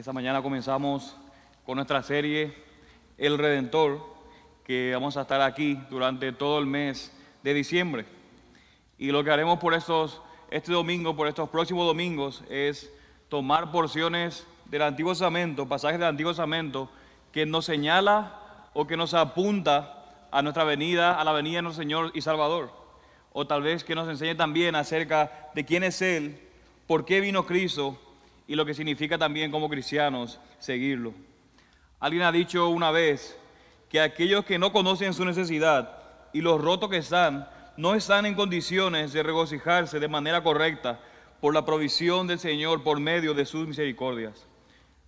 Esta mañana comenzamos con nuestra serie El Redentor, que vamos a estar aquí durante todo el mes de diciembre. Y lo que haremos por este domingo, por estos próximos domingos, es tomar porciones del Antiguo Testamento, pasajes del Antiguo Testamento, que nos señala o que nos apunta a nuestra venida, a la venida de nuestro Señor y Salvador. O tal vez que nos enseñe también acerca de quién es Él, por qué vino Cristo y lo que significa también como cristianos seguirlo. Alguien ha dicho una vez que aquellos que no conocen su necesidad y los rotos que están, no están en condiciones de regocijarse de manera correcta por la provisión del Señor por medio de sus misericordias.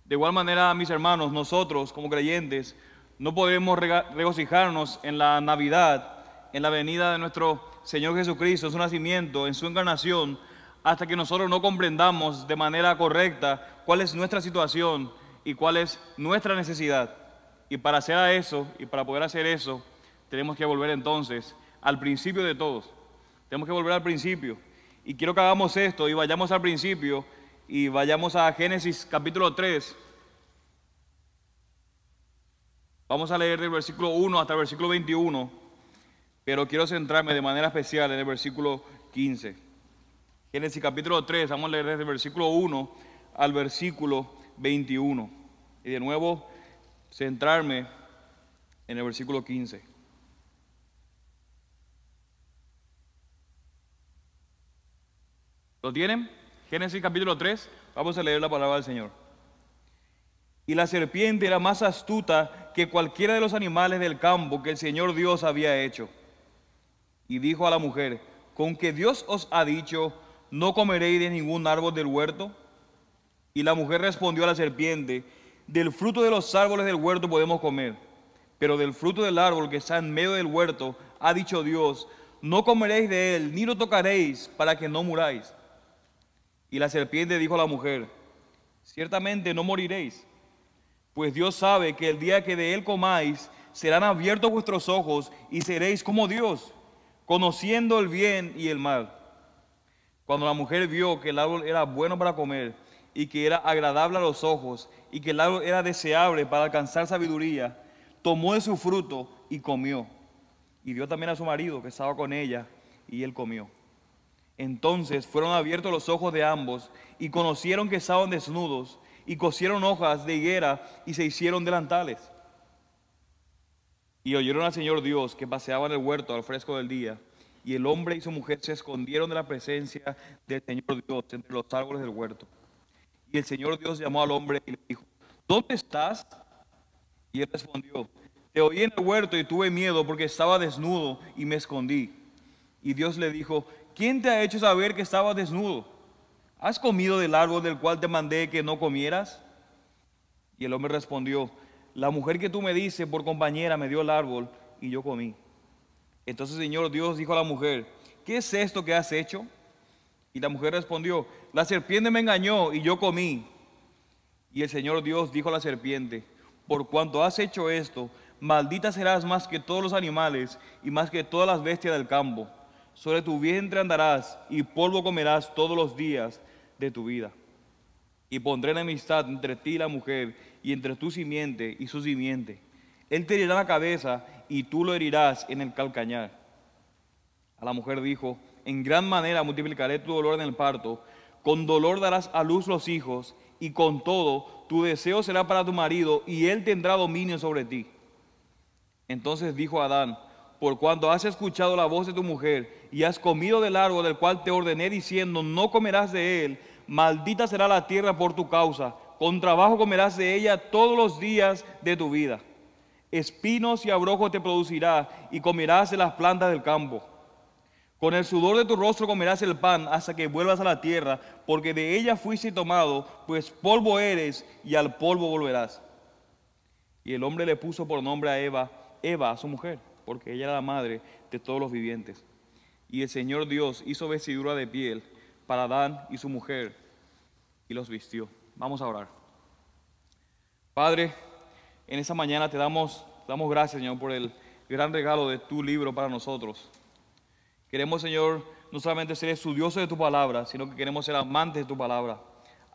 De igual manera, mis hermanos, nosotros como creyentes no podemos regocijarnos en la Navidad, en la venida de nuestro Señor Jesucristo, en su nacimiento, en su encarnación, hasta que nosotros no comprendamos de manera correcta cuál es nuestra situación y cuál es nuestra necesidad. Y para poder hacer eso, tenemos que volver entonces al principio de todos. Tenemos que volver al principio. Y quiero que hagamos esto y vayamos al principio y vayamos a Génesis capítulo 3. Vamos a leer del versículo 1 hasta el versículo 21, pero quiero centrarme de manera especial en el versículo 15. Génesis capítulo 3, vamos a leer desde el versículo 1 al versículo 21. Y de nuevo, centrarme en el versículo 15. ¿Lo tienen? Génesis capítulo 3, vamos a leer la palabra del Señor. Y la serpiente era más astuta que cualquiera de los animales del campo que el Señor Dios había hecho. Y dijo a la mujer: ¿con que Dios os ha dicho, no comeréis de ningún árbol del huerto? Y la mujer respondió a la serpiente: del fruto de los árboles del huerto podemos comer, pero del fruto del árbol que está en medio del huerto ha dicho Dios, no comeréis de él, ni lo tocaréis, para que no muráis. Y la serpiente dijo a la mujer: ciertamente no moriréis, pues Dios sabe que el día que de él comáis, serán abiertos vuestros ojos y seréis como Dios, conociendo el bien y el mal. Cuando la mujer vio que el árbol era bueno para comer y que era agradable a los ojos y que el árbol era deseable para alcanzar sabiduría, tomó de su fruto y comió. Y dio también a su marido que estaba con ella, y él comió. Entonces fueron abiertos los ojos de ambos y conocieron que estaban desnudos, y cosieron hojas de higuera y se hicieron delantales. Y oyeron al Señor Dios que paseaba en el huerto al fresco del día, y el hombre y su mujer se escondieron de la presencia del Señor Dios entre los árboles del huerto. Y el Señor Dios llamó al hombre y le dijo: ¿dónde estás? Y él respondió: te oí en el huerto y tuve miedo porque estaba desnudo y me escondí. Y Dios le dijo: ¿quién te ha hecho saber que estabas desnudo? ¿Has comido del árbol del cual te mandé que no comieras? Y el hombre respondió: la mujer que tú me diste por compañera me dio el árbol y yo comí. Entonces el Señor Dios dijo a la mujer: ¿qué es esto que has hecho? Y la mujer respondió: la serpiente me engañó y yo comí. Y el Señor Dios dijo a la serpiente: por cuanto has hecho esto, maldita serás más que todos los animales y más que todas las bestias del campo. Sobre tu vientre andarás y polvo comerás todos los días de tu vida. Y pondré enemistad entre ti y la mujer, y entre tu simiente y su simiente. Él te herirá la cabeza y tú lo herirás en el calcañar. A la mujer dijo: en gran manera multiplicaré tu dolor en el parto, con dolor darás a luz los hijos, y con todo tu deseo será para tu marido, y él tendrá dominio sobre ti. Entonces dijo Adán: por cuanto has escuchado la voz de tu mujer, y has comido del árbol del cual te ordené diciendo, no comerás de él, maldita será la tierra por tu causa, con trabajo comerás de ella todos los días de tu vida. Espinos y abrojos te producirá, y comerás de las plantas del campo. Con el sudor de tu rostro comerás el pan hasta que vuelvas a la tierra, porque de ella fuiste tomado, pues polvo eres y al polvo volverás. Y el hombre le puso por nombre a Eva a su mujer, porque ella era la madre de todos los vivientes. Y el Señor Dios hizo vestidura de piel para Adán y su mujer y los vistió. Vamos a orar. Padre, en esta mañana te damos gracias, Señor, por el gran regalo de tu libro para nosotros. Queremos, Señor, no solamente ser estudiosos de tu palabra, sino que queremos ser amantes de tu palabra.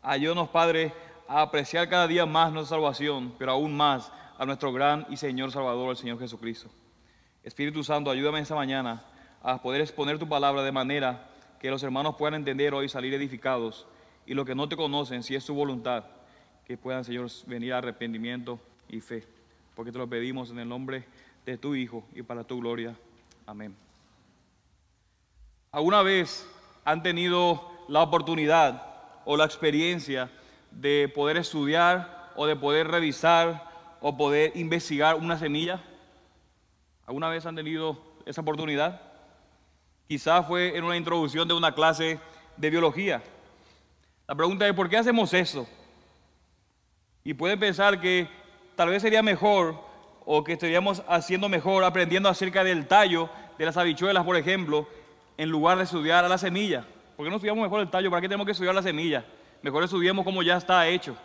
Ayúdanos, Padre, a apreciar cada día más nuestra salvación, pero aún más a nuestro gran y Señor Salvador, el Señor Jesucristo. Espíritu Santo, ayúdame esta mañana a poder exponer tu palabra de manera que los hermanos puedan entender hoy y salir edificados, y los que no te conocen, si es tu voluntad, que puedan, Señor, venir a arrepentimiento y fe, porque te lo pedimos en el nombre de tu Hijo y para tu gloria. Amén. ¿Alguna vez han tenido la oportunidad o la experiencia de poder estudiar o de poder revisar o poder investigar una semilla? ¿Alguna vez han tenido esa oportunidad? Quizás fue en una introducción de una clase de biología. La pregunta es, ¿por qué hacemos eso? Y pueden pensar que tal vez sería mejor o que estaríamos haciendo mejor aprendiendo acerca del tallo de las habichuelas, por ejemplo, en lugar de estudiar a la semilla. ¿Por qué no estudiamos mejor el tallo? ¿Para qué tenemos que estudiar la semilla? Mejor estudiemos cómo ya está hecho.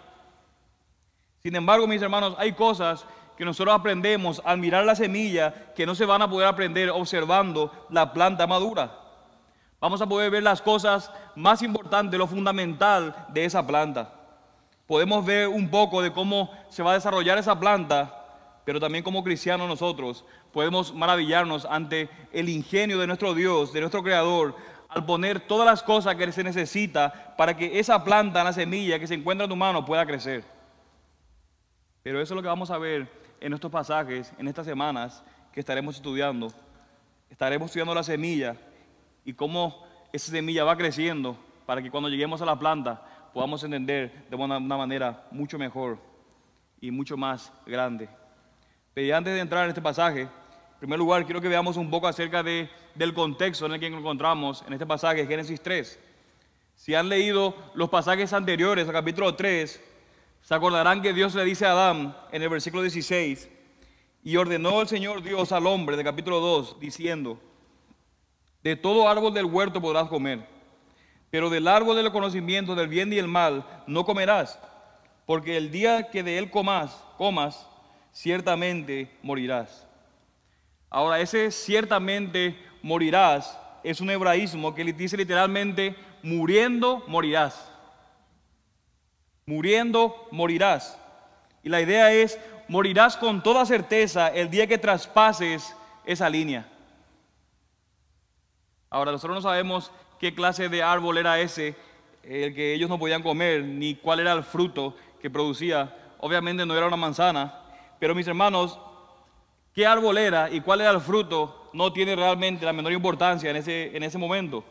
Sin embargo, mis hermanos, hay cosas que nosotros aprendemos al mirar la semilla que no se van a poder aprender observando la planta madura. Vamos a poder ver las cosas más importantes, lo fundamental de esa planta. Podemos ver un poco de cómo se va a desarrollar esa planta, pero también como cristianos nosotros podemos maravillarnos ante el ingenio de nuestro Dios, de nuestro Creador, al poner todas las cosas que se necesita para que esa planta, la semilla que se encuentra en tu mano, pueda crecer. Pero eso es lo que vamos a ver en estos pasajes, en estas semanas que estaremos estudiando. Estaremos estudiando la semilla y cómo esa semilla va creciendo para que cuando lleguemos a la planta podamos entender de una manera mucho mejor y mucho más grande. Pero antes de entrar en este pasaje, en primer lugar quiero que veamos un poco acerca del contexto en el que nos encontramos en este pasaje, Génesis 3. Si han leído los pasajes anteriores, al capítulo 3, se acordarán que Dios le dice a Adán en el versículo 16, y ordenó el Señor Dios al hombre, del capítulo 2, diciendo, de todo árbol del huerto podrás comer, pero del árbol del conocimiento del bien y el mal no comerás, porque el día que de él comas, ciertamente morirás. Ahora, ese ciertamente morirás es un hebraísmo que dice literalmente, muriendo morirás. Muriendo morirás. Y la idea es, morirás con toda certeza el día que traspases esa línea. Ahora, nosotros no sabemos qué clase de árbol era ese, el que ellos no podían comer, ni cuál era el fruto que producía. Obviamente no era una manzana, pero mis hermanos, qué árbol era y cuál era el fruto no tiene realmente la menor importancia en ese momento.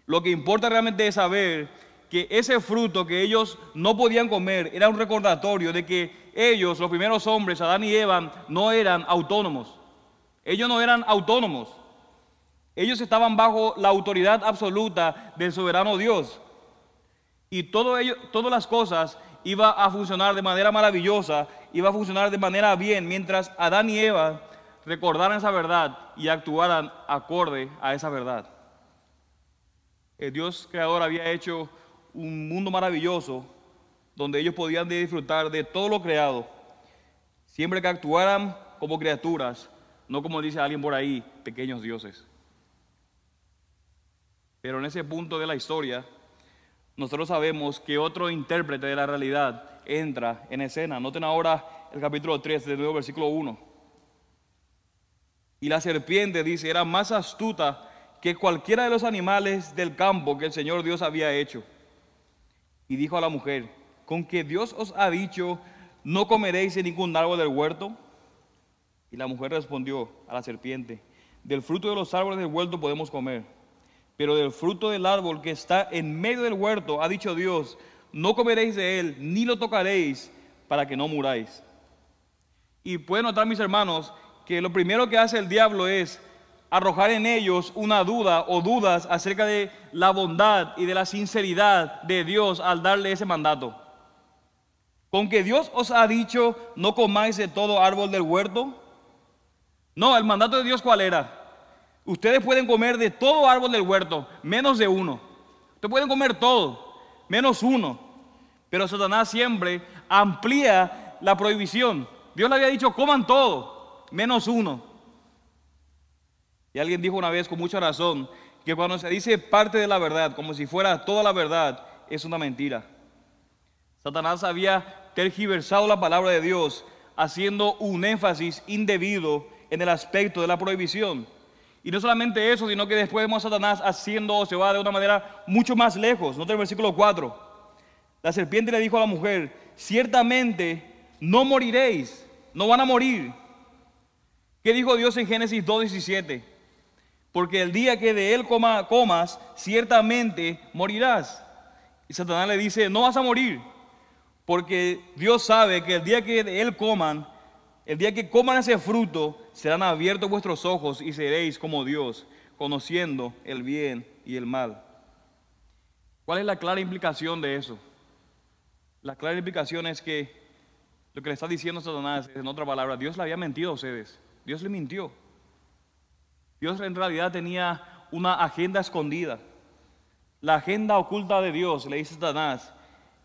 Lo que importa realmente es saber que ese fruto que ellos no podían comer era un recordatorio de que ellos, los primeros hombres, Adán y Eva, no eran autónomos. Ellos no eran autónomos. Ellos estaban bajo la autoridad absoluta del soberano Dios. Y todas las cosas iban a funcionar de manera maravillosa, iba a funcionar de manera bien, mientras Adán y Eva recordaran esa verdad y actuaran acorde a esa verdad. El Dios creador había hecho un mundo maravilloso donde ellos podían disfrutar de todo lo creado, siempre que actuaran como criaturas, no como dice alguien por ahí, pequeños dioses. Pero en ese punto de la historia, nosotros sabemos que otro intérprete de la realidad entra en escena. Noten ahora el capítulo 3, del nuevo versículo 1. Y la serpiente, dice, era más astuta que cualquiera de los animales del campo que el Señor Dios había hecho. Y dijo a la mujer, ¿con que Dios os ha dicho, no comeréis de ningún árbol del huerto? Y la mujer respondió a la serpiente, del fruto de los árboles del huerto podemos comer, pero del fruto del árbol que está en medio del huerto, ha dicho Dios, no comeréis de él, ni lo tocaréis, para que no muráis. Y pueden notar, mis hermanos, que lo primero que hace el diablo es arrojar en ellos una duda o dudas acerca de la bondad y de la sinceridad de Dios al darle ese mandato. ¿Con que Dios os ha dicho, no comáis de todo árbol del huerto? No, el mandato de Dios, ¿cuál era? Ustedes pueden comer de todo árbol del huerto, menos de uno. Ustedes pueden comer todo, menos uno. Pero Satanás siempre amplía la prohibición. Dios le había dicho, coman todo, menos uno. Y alguien dijo una vez con mucha razón, que cuando se dice parte de la verdad, como si fuera toda la verdad, es una mentira. Satanás había tergiversado la palabra de Dios, haciendo un énfasis indebido en el aspecto de la prohibición. Y no solamente eso, sino que después vemos a Satanás haciendo, se va de una manera mucho más lejos. Nota el versículo 4. La serpiente le dijo a la mujer: ciertamente no moriréis, no van a morir. ¿Qué dijo Dios en Génesis 2:17? Porque el día que de él comas, ciertamente morirás. Y Satanás le dice: no vas a morir, porque Dios sabe que el día que de él coman, el día que coman ese fruto, serán abiertos vuestros ojos y seréis como Dios, conociendo el bien y el mal. ¿Cuál es la clara implicación de eso? La clara implicación es que lo que le está diciendo Satanás es, en otra palabra, Dios le había mentido a ustedes. Dios le mintió. Dios en realidad tenía una agenda escondida. La agenda oculta de Dios, le dice Satanás,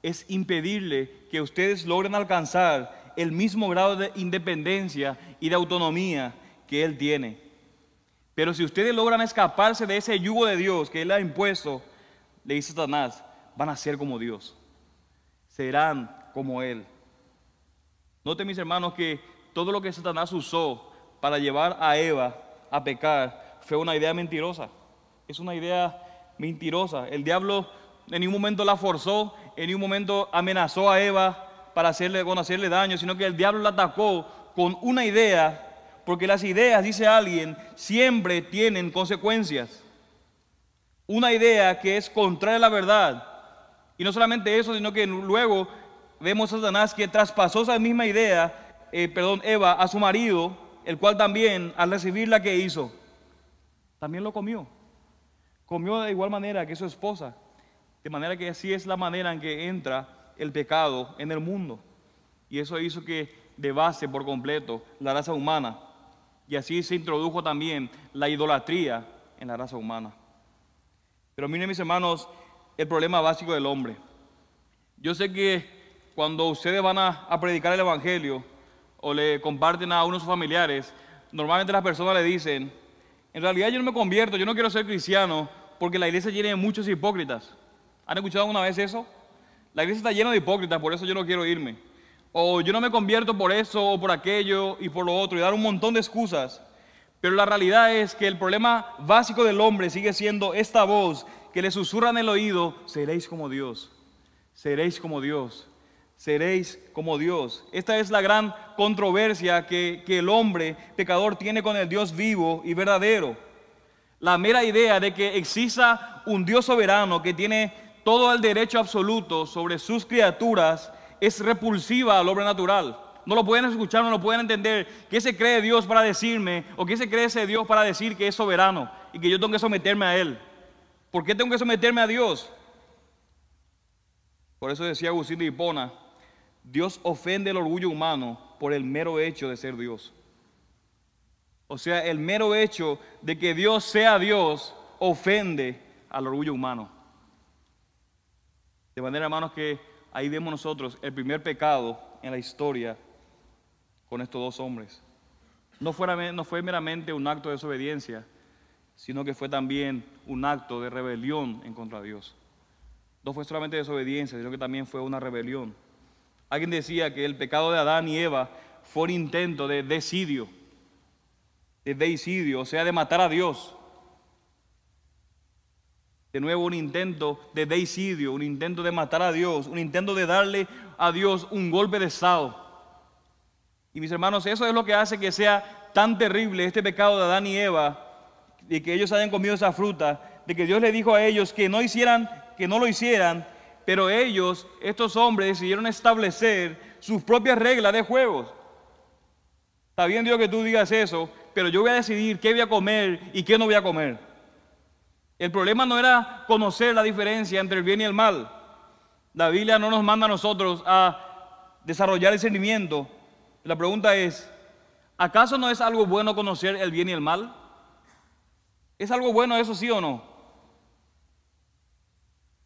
es impedirle que ustedes logren alcanzar el mismo grado de independencia y de autonomía que Él tiene. Pero si ustedes logran escaparse de ese yugo de Dios que Él ha impuesto, le dice Satanás, van a ser como Dios. Serán como Él. Noten, mis hermanos, que todo lo que Satanás usó para llevar a Eva a pecar fue una idea mentirosa. Es una idea mentirosa. El diablo en ningún momento la forzó, en ningún momento amenazó a Eva para hacerle daño, sino que el diablo la atacó con una idea, porque las ideas, dice alguien, siempre tienen consecuencias. Una idea que es contraria a la verdad. Y no solamente eso, sino que luego vemos a Satanás que traspasó esa misma idea, Eva, a su marido, el cual también, al recibirla, ¿qué hizo? También lo comió. Comió de igual manera que su esposa. De manera que así es la manera en que entra el pecado en el mundo. Y eso hizo que devase por completo la raza humana. Y así se introdujo también la idolatría en la raza humana. Pero miren, mis hermanos, el problema básico del hombre. Yo sé que cuando ustedes van a predicar el evangelio o le comparten a uno de sus familiares, normalmente las personas le dicen: en realidad yo no me convierto, yo no quiero ser cristiano porque la iglesia tiene muchos hipócritas. ¿Han escuchado alguna vez eso? La iglesia está llena de hipócritas, por eso yo no quiero irme. O yo no me convierto por eso o por aquello y por lo otro, y dar un montón de excusas. Pero la realidad es que el problema básico del hombre sigue siendo esta voz que le susurra en el oído: seréis como Dios, seréis como Dios, seréis como Dios. Esta es la gran controversia que el hombre pecador tiene con el Dios vivo y verdadero. La mera idea de que exista un Dios soberano que tiene todo el derecho absoluto sobre sus criaturas es repulsiva al hombre natural. No lo pueden escuchar, no lo pueden entender. ¿Qué se cree Dios para decirme? ¿O qué se cree ese Dios para decir que es soberano y que yo tengo que someterme a Él? ¿Por qué tengo que someterme a Dios? Por eso decía Agustín de Hipona: Dios ofende el orgullo humano por el mero hecho de ser Dios. O sea, el mero hecho de que Dios sea Dios ofende al orgullo humano. De manera, hermanos, que ahí vemos nosotros el primer pecado en la historia con estos dos hombres. No fue meramente un acto de desobediencia, sino que fue también un acto de rebelión en contra de Dios. No fue solamente desobediencia, sino que también fue una rebelión. Alguien decía que el pecado de Adán y Eva fue un intento de deicidio, o sea, de matar a Dios. De nuevo, un intento de deicidio, un intento de matar a Dios, un intento de darle a Dios un golpe de estado. Y mis hermanos, eso es lo que hace que sea tan terrible este pecado de Adán y Eva, de que ellos hayan comido esa fruta, de que Dios le dijo a ellos que no lo hicieran, pero ellos, estos hombres, decidieron establecer sus propias reglas de juegos. Está bien, Dios, que tú digas eso, pero yo voy a decidir qué voy a comer y qué no voy a comer. El problema no era conocer la diferencia entre el bien y el mal. La Biblia no nos manda a nosotros a desarrollar discernimiento. La pregunta es: ¿acaso no es algo bueno conocer el bien y el mal? ¿Es algo bueno eso, sí o no?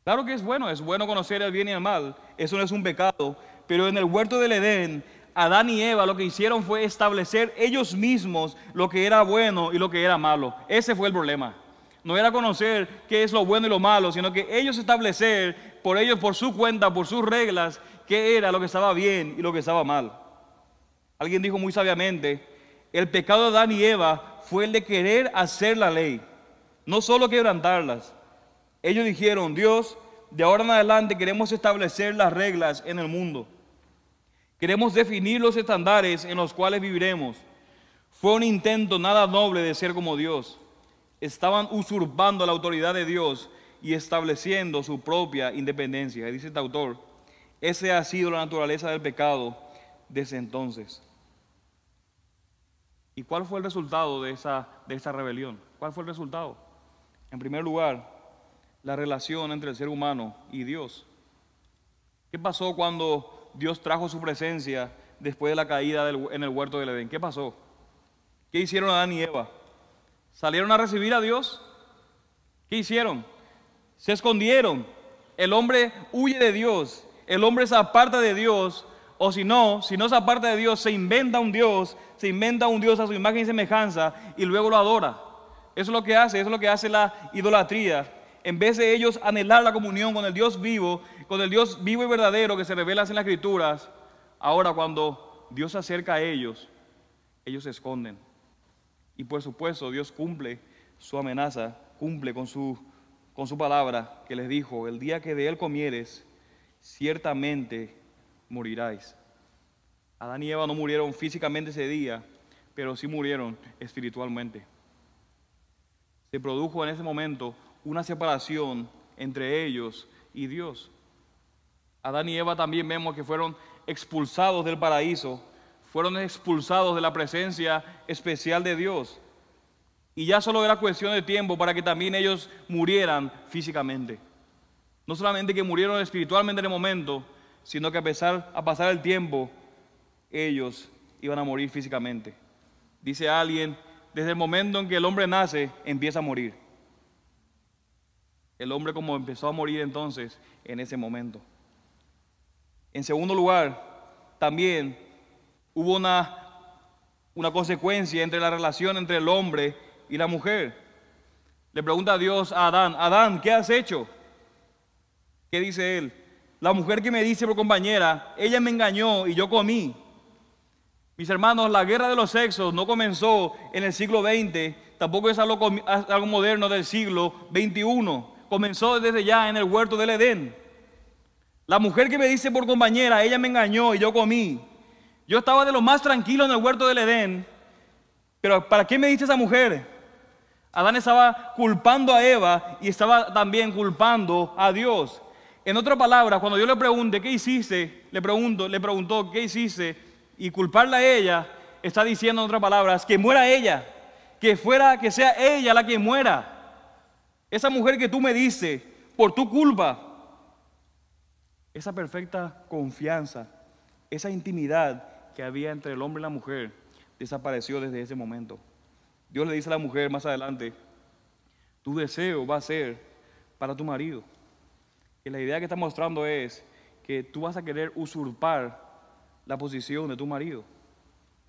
Claro que es bueno conocer el bien y el mal. Eso no es un pecado. Pero en el huerto del Edén, Adán y Eva lo que hicieron fue establecer ellos mismos lo que era bueno y lo que era malo. Ese fue el problema. no era conocer qué es lo bueno y lo malo, sino que ellos establecer por ellos, por su cuenta, por sus reglas, qué era lo que estaba bien y lo que estaba mal. Alguien dijo muy sabiamente, el pecado de Adán y Eva fue el de querer hacer la ley, no solo quebrantarlas. Ellos dijeron, Dios, de ahora en adelante queremos establecer las reglas en el mundo. Queremos definir los estándares en los cuales viviremos. Fue un intento nada noble de ser como Dios. Estaban usurpando la autoridad de Dios y estableciendo su propia independencia. Y dice este autor, esa ha sido la naturaleza del pecado desde entonces. ¿Y cuál fue el resultado de esa rebelión? ¿Cuál fue el resultado? En primer lugar, la relación entre el ser humano y Dios. ¿Qué pasó cuando Dios trajo su presencia después de la caída en el huerto del Edén? ¿Qué pasó? ¿Qué hicieron Adán y Eva? ¿Salieron a recibir a Dios? ¿Qué hicieron? Se escondieron. El hombre huye de Dios. El hombre se aparta de Dios. O si no se aparta de Dios, se inventa un Dios a su imagen y semejanza y luego lo adora. Eso es lo que hace la idolatría. En vez de ellos anhelar la comunión con el Dios vivo y verdadero que se revela en las Escrituras, ahora cuando Dios se acerca a ellos, ellos se esconden. Y por supuesto Dios cumple su amenaza, cumple con su palabra que les dijo, el día que de él comieres, ciertamente moriráis. Adán y Eva no murieron físicamente ese día, pero sí murieron espiritualmente. Se produjo en ese momento una separación entre ellos y Dios. Adán y Eva también vemos que fueron expulsados del paraíso, fueron expulsados de la presencia especial de Dios. Y ya solo era cuestión de tiempo para que también ellos murieran físicamente. No solamente que murieron espiritualmente en el momento, sino que a pasar el tiempo, ellos iban a morir físicamente. Dice alguien, desde el momento en que el hombre nace, empieza a morir. El hombre como empezó a morir entonces en ese momento. En segundo lugar, también hubo una consecuencia entre la relación entre el hombre y la mujer. Le pregunta a Dios a Adán, Adán, ¿qué has hecho? ¿Qué dice él? La mujer que me dice por compañera, ella me engañó y yo comí. Mis hermanos, la guerra de los sexos no comenzó en el siglo XX, tampoco es algo moderno del siglo XXI. Comenzó desde ya en el huerto del Edén. La mujer que me dice por compañera, ella me engañó y yo comí. Yo estaba de lo más tranquilo en el huerto del Edén, pero ¿para qué me dice esa mujer? Adán estaba culpando a Eva y estaba también culpando a Dios. En otras palabras, cuando Dios le pregunte, ¿qué hiciste? Le preguntó, ¿qué hiciste? Y culparla a ella, está diciendo en otras palabras, que muera ella, que sea ella la que muera. Esa mujer que tú me dices, por tu culpa. Esa perfecta confianza, esa intimidad que había entre el hombre y la mujer, desapareció desde ese momento. Dios le dice a la mujer más adelante, tu deseo va a ser para tu marido. Y la idea que está mostrando es que tú vas a querer usurpar la posición de tu marido.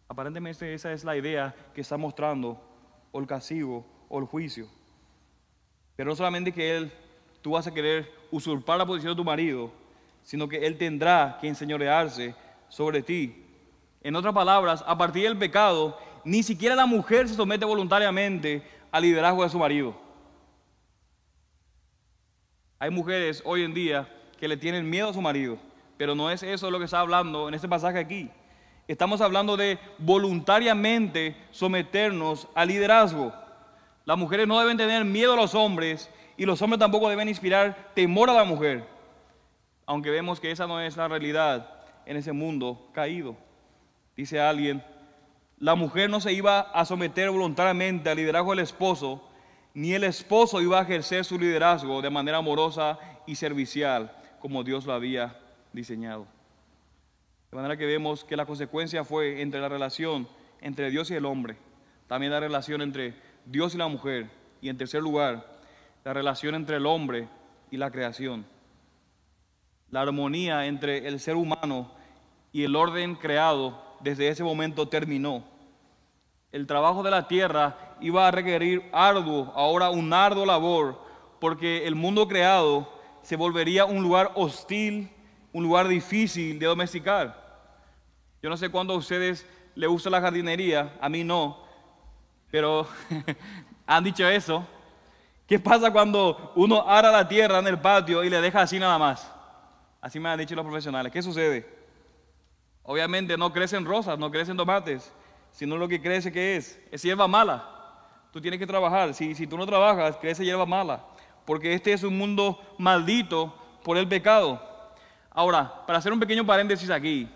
Aparentemente esa es la idea que está mostrando, o el castigo, o el juicio. Pero no solamente que tú vas a querer usurpar la posición de tu marido, sino que él tendrá que enseñorearse sobre ti. En otras palabras, a partir del pecado, ni siquiera la mujer se somete voluntariamente al liderazgo de su marido. Hay mujeres hoy en día que le tienen miedo a su marido, pero no es eso lo que está hablando en este pasaje aquí. Estamos hablando de voluntariamente someternos al liderazgo. Las mujeres no deben tener miedo a los hombres y los hombres tampoco deben inspirar temor a la mujer. Aunque vemos que esa no es la realidad en ese mundo caído. Dice alguien, la mujer no se iba a someter voluntariamente al liderazgo del esposo, ni el esposo iba a ejercer su liderazgo de manera amorosa y servicial, como Dios lo había diseñado. De manera que vemos que la consecuencia fue entre la relación entre Dios y el hombre, también la relación entre Dios y la mujer, y en tercer lugar, la relación entre el hombre y la creación. La armonía entre el ser humano y el orden creado desde ese momento terminó. El trabajo de la tierra iba a requerir arduo, ahora un arduo labor, porque el mundo creado se volvería un lugar hostil, un lugar difícil de domesticar. Yo no sé cuándo a ustedes les gusta la jardinería, a mí no, pero han dicho eso. ¿Qué pasa cuando uno ara la tierra en el patio y le deja así nada más? Así me han dicho los profesionales. ¿Qué sucede? Obviamente no crecen rosas, no crecen tomates, sino lo que crece, ¿qué es? Es hierba mala. Tú tienes que trabajar. Si tú no trabajas, crece hierba mala. Porque este es un mundo maldito por el pecado. Ahora, para hacer un pequeño paréntesis aquí,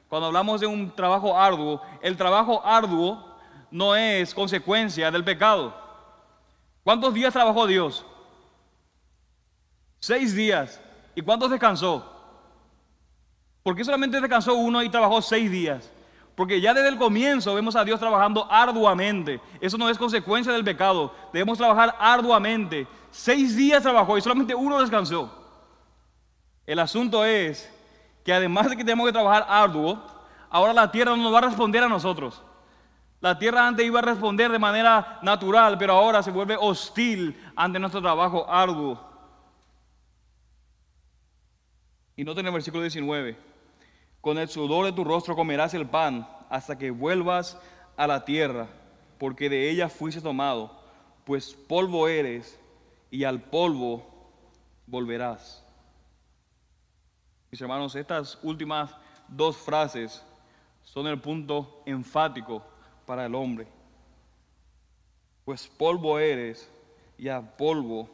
cuando hablamos de un trabajo arduo, el trabajo arduo no es consecuencia del pecado. ¿Cuántos días trabajó Dios? 6 días. ¿Y cuántos descansó? ¿Por qué solamente descansó uno y trabajó 6 días? Porque ya desde el comienzo vemos a Dios trabajando arduamente. Eso no es consecuencia del pecado. Debemos trabajar arduamente. 6 días trabajó y solamente uno descansó. El asunto es que además de que tenemos que trabajar arduo, ahora la tierra no nos va a responder a nosotros. La tierra antes iba a responder de manera natural, pero ahora se vuelve hostil ante nuestro trabajo arduo. Y noten el versículo 19. Con el sudor de tu rostro comerás el pan hasta que vuelvas a la tierra, porque de ella fuiste tomado, pues polvo eres y al polvo volverás. Mis hermanos, estas últimas 2 frases son el punto enfático para el hombre. Pues polvo eres y a polvo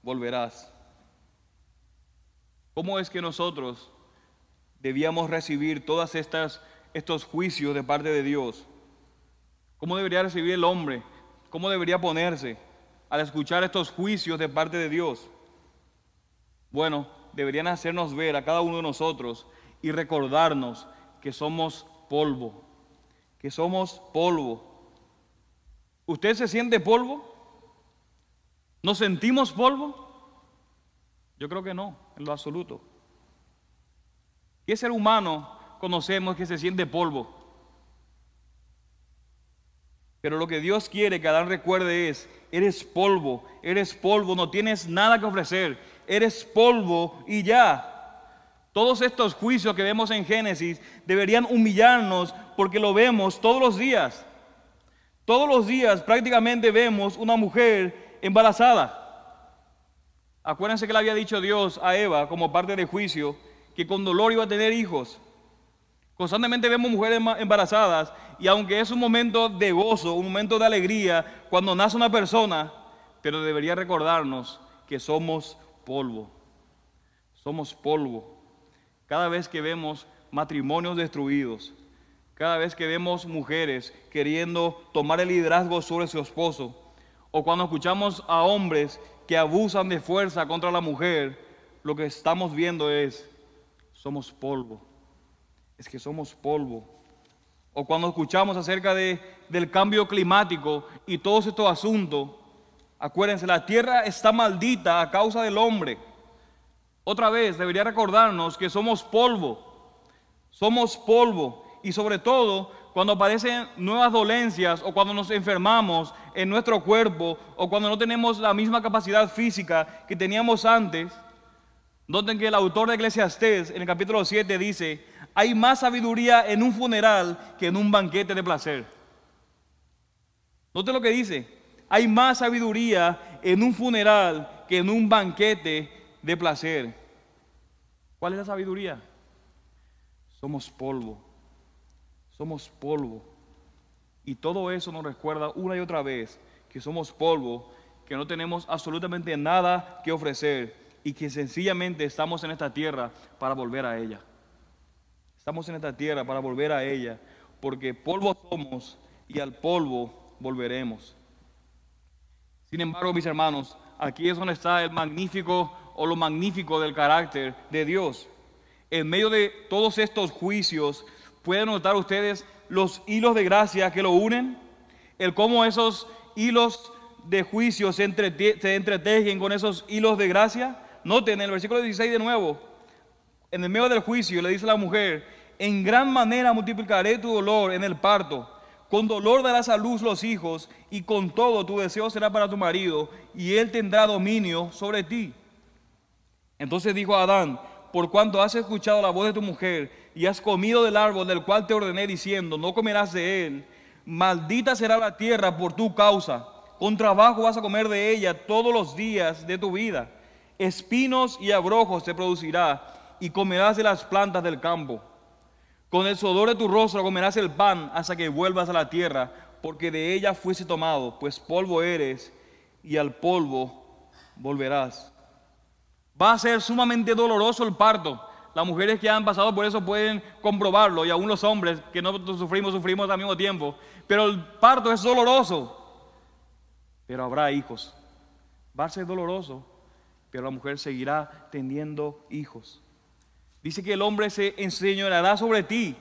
volverás. ¿Cómo es que nosotros debíamos recibir todos estos juicios de parte de Dios? ¿Cómo debería recibir el hombre? ¿Cómo debería ponerse al escuchar estos juicios de parte de Dios? Bueno, deberían hacernos ver a cada uno de nosotros y recordarnos que somos polvo, que somos polvo. ¿Usted se siente polvo? ¿Nos sentimos polvo? Yo creo que no, en lo absoluto. ¿Qué ser humano conocemos que se siente polvo? Pero lo que Dios quiere que Adán recuerde es: eres polvo, no tienes nada que ofrecer, eres polvo y ya. Todos estos juicios que vemos en Génesis deberían humillarnos porque lo vemos todos los días. Todos los días prácticamente vemos una mujer embarazada. Acuérdense que le había dicho Dios a Eva como parte del juicio que con dolor iba a tener hijos. Constantemente vemos mujeres embarazadas y aunque es un momento de gozo, un momento de alegría cuando nace una persona, pero debería recordarnos que somos polvo. Somos polvo. Cada vez que vemos matrimonios destruidos, cada vez que vemos mujeres queriendo tomar el liderazgo sobre su esposo, o cuando escuchamos a hombres que abusan de fuerza contra la mujer, lo que estamos viendo es: somos polvo. Es que somos polvo. O cuando escuchamos acerca del cambio climático y todos estos asuntos, acuérdense, la tierra está maldita a causa del hombre. Otra vez debería recordarnos que somos polvo. Somos polvo. Y sobre todo cuando aparecen nuevas dolencias o cuando nos enfermamos en nuestro cuerpo o cuando no tenemos la misma capacidad física que teníamos antes. Noten que el autor de Eclesiastés en el capítulo 7 dice: hay más sabiduría en un funeral que en un banquete de placer. Noten lo que dice: hay más sabiduría en un funeral que en un banquete de placer. ¿Cuál es la sabiduría? Somos polvo. Somos polvo. Y todo eso nos recuerda una y otra vez que somos polvo, que no tenemos absolutamente nada que ofrecer y que sencillamente estamos en esta tierra para volver a ella. Estamos en esta tierra para volver a ella, porque polvo somos y al polvo volveremos. Sin embargo, mis hermanos, aquí es donde está el magnífico o lo magnífico del carácter de Dios. En medio de todos estos juicios, ¿pueden notar ustedes los hilos de gracia que lo unen? El cómo esos hilos de juicio se entretejen con esos hilos de gracia. Noten en el versículo 16 de nuevo, en el medio del juicio le dice a la mujer: en gran manera multiplicaré tu dolor en el parto, Con dolor darás a luz los hijos, y con todo tu deseo será para tu marido, y él tendrá dominio sobre ti. Entonces dijo a Adán: por cuanto has escuchado la voz de tu mujer, y has comido del árbol del cual te ordené, diciendo: no comerás de él, maldita será la tierra por tu causa. Con trabajo vas a comer de ella todos los días de tu vida. Espinos y abrojos te producirá, y comerás de las plantas del campo. Con el sudor de tu rostro comerás el pan hasta que vuelvas a la tierra, porque de ella fuiste tomado, pues polvo eres, y al polvo volverás. Va a ser sumamente doloroso el parto. Las mujeres que han pasado por eso pueden comprobarlo, y aún los hombres que no sufrimos al mismo tiempo. Pero el parto es doloroso, pero habrá hijos. Va a ser doloroso, pero la mujer seguirá teniendo hijos. Dice que el hombre se enseñoreará sobre ti,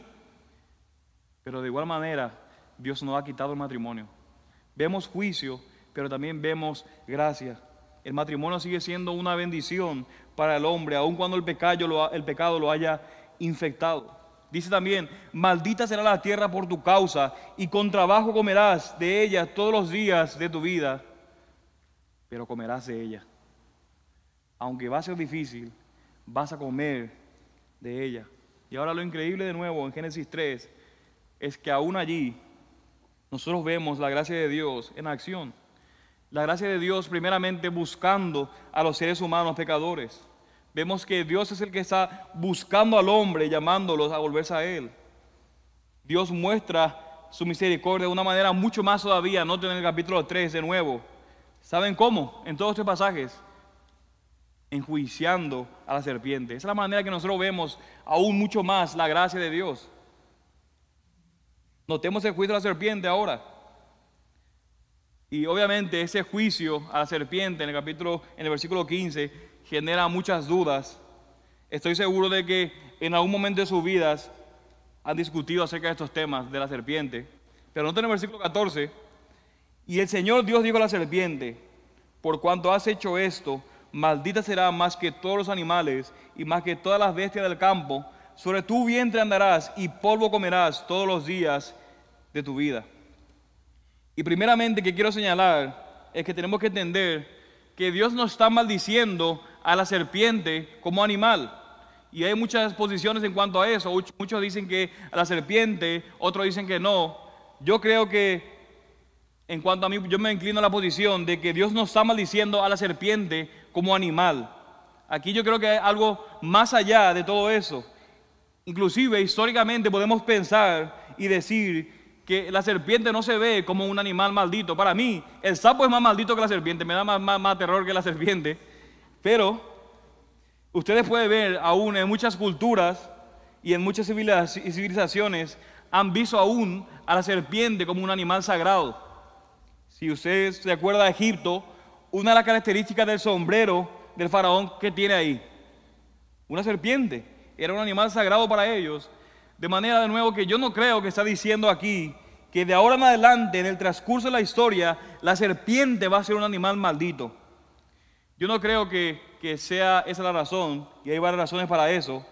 pero de igual manera Dios no ha quitado el matrimonio. Vemos juicio, pero también vemos gracia. El matrimonio sigue siendo una bendición para el hombre, aun cuando el pecado lo haya infectado. Dice también: maldita será la tierra por tu causa, y con trabajo comerás de ella todos los días de tu vida, pero comerás de ella. Aunque va a ser difícil, vas a comer de ella. Y ahora lo increíble de nuevo en Génesis 3 es que aún allí nosotros vemos la gracia de Dios en acción. La gracia de Dios primeramente buscando a los seres humanos pecadores. Vemos que Dios es el que está buscando al hombre, llamándolos a volverse a Él. Dios muestra su misericordia de una manera mucho más todavía. Noten en el capítulo 3 de nuevo. ¿Saben cómo? En todos estos pasajes: enjuiciando a la serpiente. Esa es la manera que nosotros vemos aún mucho más la gracia de Dios. Notemos el juicio de la serpiente ahora. Y obviamente ese juicio a la serpiente en el versículo 15 genera muchas dudas. Estoy seguro de que en algún momento de sus vidas han discutido acerca de estos temas de la serpiente. Pero noten en el versículo 14: y el Señor Dios dijo a la serpiente: por cuanto has hecho esto, maldita será más que todos los animales y más que todas las bestias del campo. Sobre tu vientre andarás y polvo comerás todos los días de tu vida. Y primeramente que quiero señalar es que tenemos que entender que Dios no está maldiciendo a la serpiente como animal. Y hay muchas posiciones en cuanto a eso. Muchos dicen que a la serpiente, otros dicen que no. Yo creo que en cuanto a mí, yo me inclino a la posición de que Dios no está maldiciendo a la serpiente como animal. Aquí yo creo que hay algo más allá de todo eso. Inclusive históricamente podemos pensar y decir que la serpiente no se ve como un animal maldito. Para mí, el sapo es más maldito que la serpiente, me da más terror que la serpiente. Pero ustedes pueden ver aún en muchas culturas y en muchas civilizaciones han visto aún a la serpiente como un animal sagrado. Si ustedes se acuerdan de Egipto, una de las características del sombrero del faraón que tiene ahí, una serpiente, era un animal sagrado para ellos. De manera de nuevo que yo no creo que está diciendo aquí que de ahora en adelante, en el transcurso de la historia, la serpiente va a ser un animal maldito. Yo no creo que sea esa la razón, y hay varias razones para eso.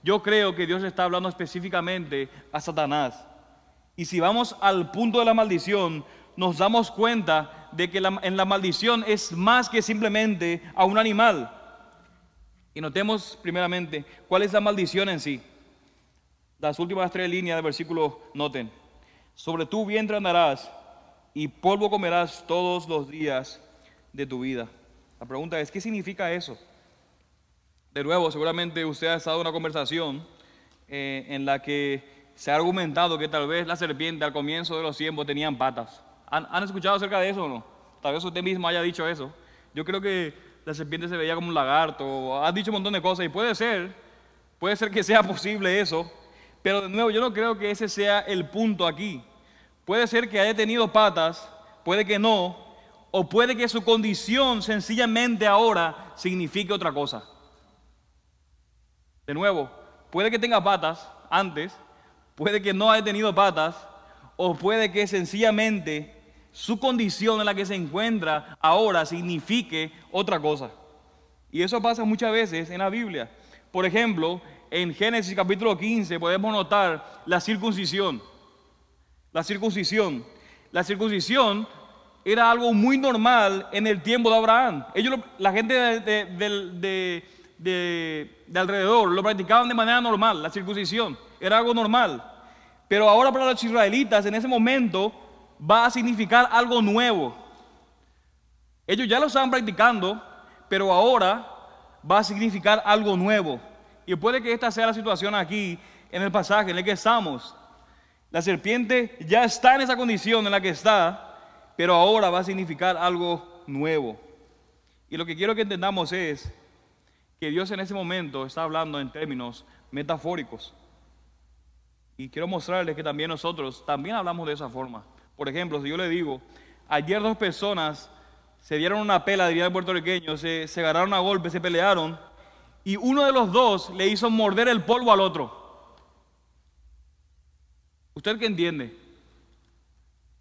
Yo creo que Dios está hablando específicamente a Satanás. Y si vamos al punto de la maldición, nos damos cuenta de que en la maldición es más que simplemente a un animal. Y notemos primeramente cuál es la maldición en sí. Las últimas 3 líneas del versículo, noten: sobre tu vientre andarás y polvo comerás todos los días de tu vida. La pregunta es, ¿qué significa eso? De nuevo, seguramente usted ha estado en una conversación en la que se ha argumentado que tal vez la serpiente al comienzo de los tiempos tenían patas. ¿Han escuchado acerca de eso o no? Tal vez usted mismo haya dicho eso. Yo creo que la serpiente se veía como un lagarto. Ha dicho un montón de cosas y puede ser que sea posible eso. Pero de nuevo, yo no creo que ese sea el punto aquí. Puede ser que haya tenido patas, puede que no, o puede que su condición sencillamente ahora signifique otra cosa. De nuevo, puede que tenga patas antes, puede que no haya tenido patas, o puede que sencillamente su condición en la que se encuentra ahora signifique otra cosa. Y eso pasa muchas veces en la Biblia. Por ejemplo, en Génesis capítulo 15 podemos notar la circuncisión. La circuncisión. La circuncisión era algo muy normal en el tiempo de Abraham. La gente de alrededor lo practicaban de manera normal. La circuncisión era algo normal. Pero ahora para los israelitas en ese momento va a significar algo nuevo. Ellos ya lo estaban practicando, pero ahora va a significar algo nuevo. Y puede que esta sea la situación aquí en el pasaje en el que estamos. La serpiente ya está en esa condición en la que está, pero ahora va a significar algo nuevo. Y lo que quiero que entendamos es que Dios en ese momento está hablando en términos metafóricos. Y quiero mostrarles que también nosotros también hablamos de esa forma. Por ejemplo, si yo le digo, ayer dos personas se dieron una pela, diría el puertorriqueño, se agarraron a golpes, se pelearon, y uno de los dos le hizo morder el polvo al otro. ¿Usted qué entiende?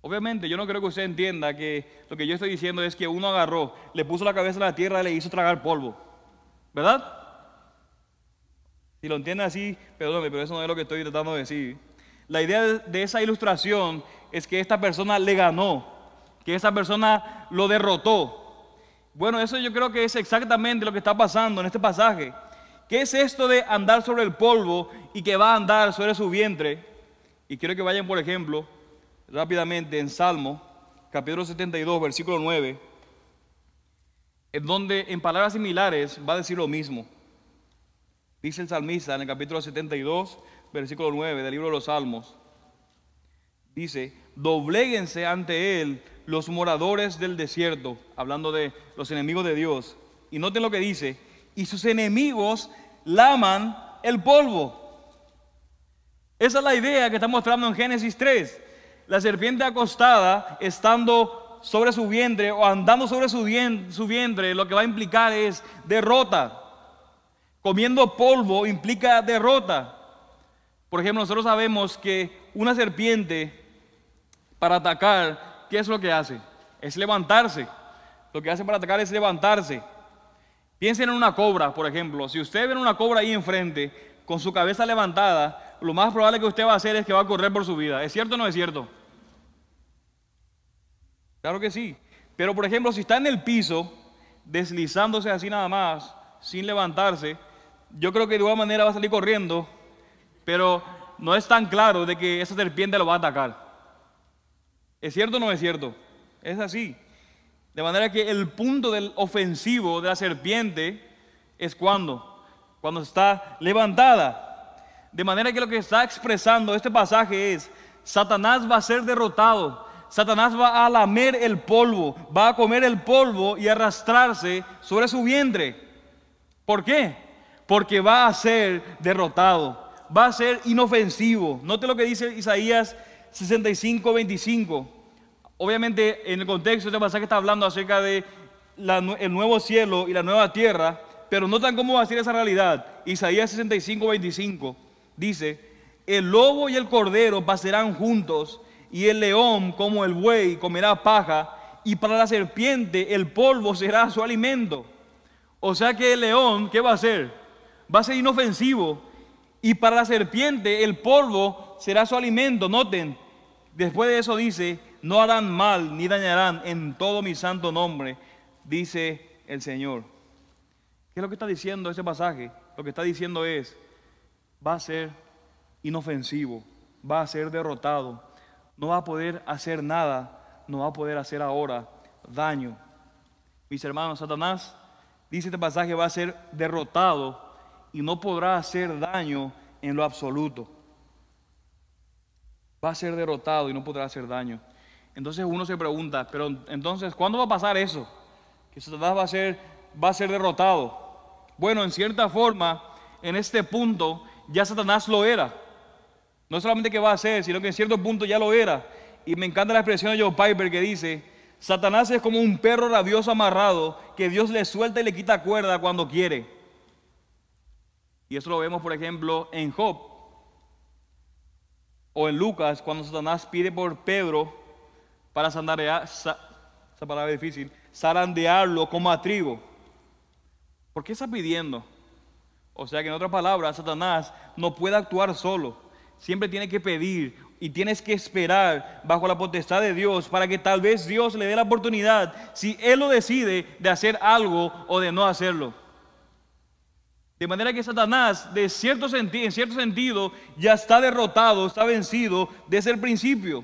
Obviamente yo no creo que usted entienda que lo que yo estoy diciendo es que uno agarró, le puso la cabeza en la tierra y le hizo tragar polvo, ¿verdad? Si lo entiende así, perdóneme, pero eso no es lo que estoy tratando de decir. La idea de esa ilustración es que esta persona le ganó, que esa persona lo derrotó. Bueno, eso yo creo que es exactamente lo que está pasando en este pasaje. ¿Qué es esto de andar sobre el polvo y que va a andar sobre su vientre? Y quiero que vayan, por ejemplo, rápidamente en Salmo, capítulo 72, versículo 9, en donde en palabras similares va a decir lo mismo. Dice el salmista en el capítulo 72, versículo 9 del libro de los Salmos. Dice, dobléguense ante él los moradores del desierto, hablando de los enemigos de Dios. Y noten lo que dice, y sus enemigos laman el polvo. Esa es la idea que está mostrando en Génesis 3. La serpiente acostada, estando sobre su vientre o andando sobre su vientre, lo que va a implicar es derrota. Comiendo polvo implica derrota. Por ejemplo, nosotros sabemos que una serpiente para atacar, ¿qué es lo que hace? Es levantarse. Lo que hace para atacar es levantarse. Piensen en una cobra, por ejemplo. Si usted ve una cobra ahí enfrente, con su cabeza levantada, lo más probable que usted va a hacer es que va a correr por su vida. ¿Es cierto o no es cierto? Claro que sí. Pero, por ejemplo, si está en el piso, deslizándose así nada más, sin levantarse, yo creo que de igual manera va a salir corriendo, pero no es tan claro de que esa serpiente lo va a atacar. ¿Es cierto o no es cierto? Es así. De manera que el punto del ofensivo de la serpiente es cuando está levantada. De manera que lo que está expresando este pasaje es, Satanás va a ser derrotado. Satanás va a lamer el polvo, va a comer el polvo y arrastrarse sobre su vientre. ¿Por qué? Porque va a ser derrotado, va a ser inofensivo. Note lo que dice Isaías 65, 25. Obviamente en el contexto de este pasaje está hablando acerca de el nuevo cielo y la nueva tierra, pero notan cómo va a ser esa realidad. Isaías 65, 25 dice, el lobo y el cordero pasarán juntos, y el león como el buey comerá paja, y para la serpiente el polvo será su alimento. O sea que el león, ¿qué va a hacer? Va a ser inofensivo, y para la serpiente el polvo será su alimento. Noten, después de eso dice, no harán mal ni dañarán en todo mi santo nombre, dice el Señor. ¿Qué es lo que está diciendo ese pasaje? Lo que está diciendo es, va a ser inofensivo, va a ser derrotado, no va a poder hacer nada, no va a poder hacer ahora daño. Mis hermanos, Satanás, dice este pasaje, va a ser derrotado y no podrá hacer daño en lo absoluto. Va a ser derrotado y no podrá hacer daño. Entonces uno se pregunta, pero entonces, ¿cuándo va a pasar eso? Que Satanás va a ser derrotado. Bueno, en cierta forma, en este punto, ya Satanás lo era. No solamente que va a ser, sino que en cierto punto ya lo era. Y me encanta la expresión de Joe Piper que dice, Satanás es como un perro rabioso amarrado que Dios le suelta y le quita cuerda cuando quiere. Y eso lo vemos, por ejemplo, en Job. O en Lucas, cuando Satanás pide por Pedro para esa palabra es difícil, zarandearlo como a trigo. ¿Por qué está pidiendo? O sea que en otras palabras, Satanás no puede actuar solo. siempre tiene que pedir y tienes que esperar bajo la potestad de Dios para que tal vez Dios le dé la oportunidad, si Él lo decide, de hacer algo o de no hacerlo. De manera que Satanás, en cierto sentido, ya está derrotado, está vencido desde el principio.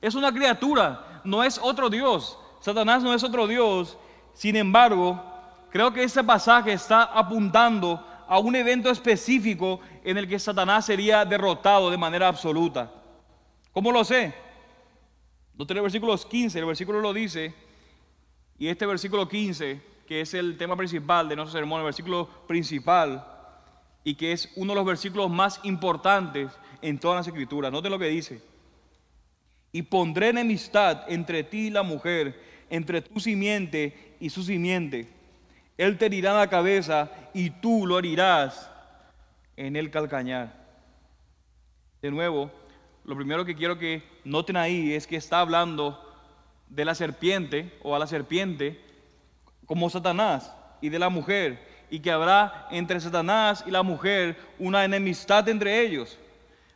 Es una criatura, no es otro Dios. Satanás no es otro Dios. Sin embargo, creo que este pasaje está apuntando a un evento específico en el que Satanás sería derrotado de manera absoluta. ¿Cómo lo sé? Noten el versículo 15, el versículo lo dice, y este versículo 15, que es el tema principal de nuestro sermón, el versículo principal, y que es uno de los versículos más importantes en todas las Escrituras. Noten lo que dice: y pondré enemistad entre ti y la mujer, entre tu simiente y su simiente. Él te herirá la cabeza y tú lo herirás en el calcañar. De nuevo, lo primero que quiero que noten ahí es que está hablando de la serpiente, o a la serpiente como Satanás, y de la mujer, y que habrá entre Satanás y la mujer una enemistad entre ellos.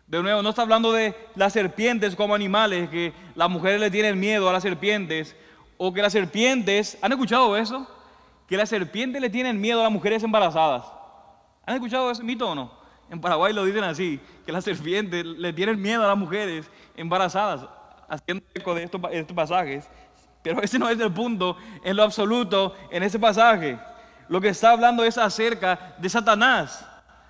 De nuevo, no está hablando de las serpientes como animales, que las mujeres le tienen miedo a las serpientes, o que las serpientes, ¿han escuchado eso? Que las serpientes le tienen miedo a las mujeres embarazadas. ¿Han escuchado ese mito o no? En Paraguay lo dicen así, que las serpientes le tienen miedo a las mujeres embarazadas, haciendo eco de estos pasajes. Pero ese no es el punto en lo absoluto en ese pasaje. Lo que está hablando es acerca de Satanás,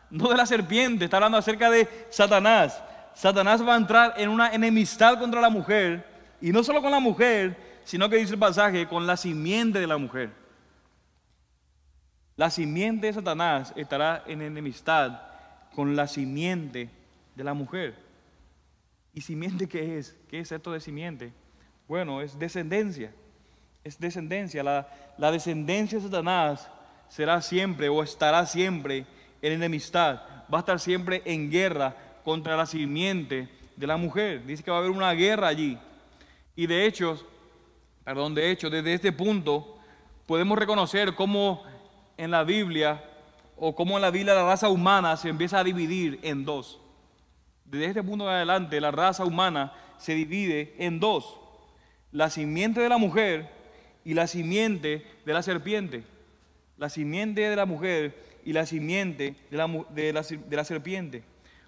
no de la serpiente. Está hablando acerca de Satanás. Satanás va a entrar en una enemistad contra la mujer, y no solo con la mujer, sino que dice el pasaje, con la simiente de la mujer. La simiente de Satanás estará en enemistad con la simiente de la mujer. ¿Y simiente qué es? ¿Qué es esto de simiente? Bueno, es descendencia. Es descendencia. La descendencia de Satanás será siempre, o estará siempre, en enemistad. Va a estar siempre en guerra contra la simiente de la mujer. Dice que va a haber una guerra allí. Y de hecho, desde este punto podemos reconocer cómo en la Biblia, la raza humana se empieza a dividir en dos. Desde este punto en adelante, la raza humana se divide en dos: la simiente de la mujer y la simiente de la serpiente. La simiente de la mujer y la simiente de la serpiente.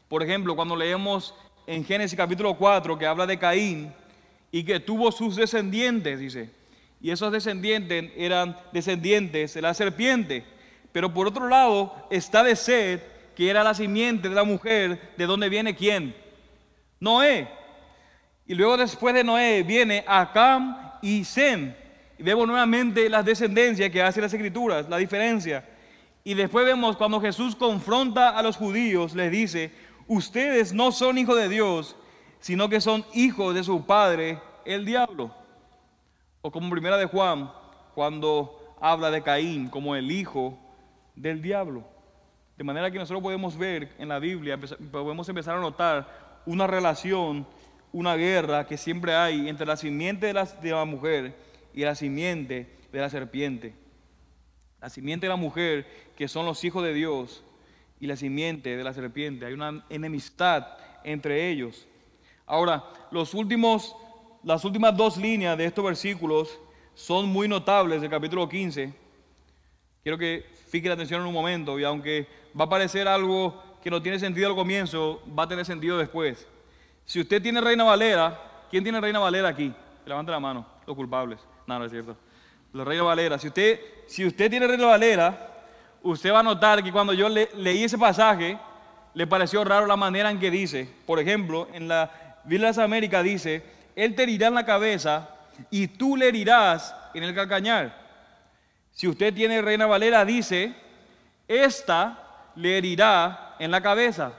Por ejemplo, cuando leemos en Génesis capítulo 4, que habla de Caín y que tuvo sus descendientes, dice, y esos descendientes eran descendientes de la serpiente. Pero por otro lado está de Set, que era la simiente de la mujer, de donde viene ¿quién? Noé. Y luego después de Noé viene Acam y Sem. Y vemos nuevamente las descendencias que hace las Escrituras, la diferencia. Y después vemos cuando Jesús confronta a los judíos, les dice: ustedes no son hijos de Dios, sino que son hijos de su padre, el diablo. O como primera de Juan, cuando habla de Caín como el hijo del diablo. De manera que nosotros podemos ver en la Biblia, podemos empezar a notar una relación, una guerra que siempre hay entre la simiente de la mujer y la simiente de la serpiente. La simiente de la mujer, que son los hijos de Dios, y la simiente de la serpiente. Hay una enemistad entre ellos. Ahora, las últimas dos líneas de estos versículos son muy notables del capítulo 15. Quiero que fije la atención en un momento, y aunque va a parecer algo que no tiene sentido al comienzo, va a tener sentido después. Si usted tiene Reina Valera, ¿quién tiene Reina Valera aquí? Levante la mano, los culpables. No, no es cierto. La Reina Valera. Si usted tiene Reina Valera, usted va a notar que cuando yo leí ese pasaje, le pareció raro la manera en que dice. Por ejemplo, en la Biblia de las Américas dice: él te herirá en la cabeza y tú le herirás en el calcañar. Si usted tiene Reina Valera, dice: esta le herirá en la cabeza.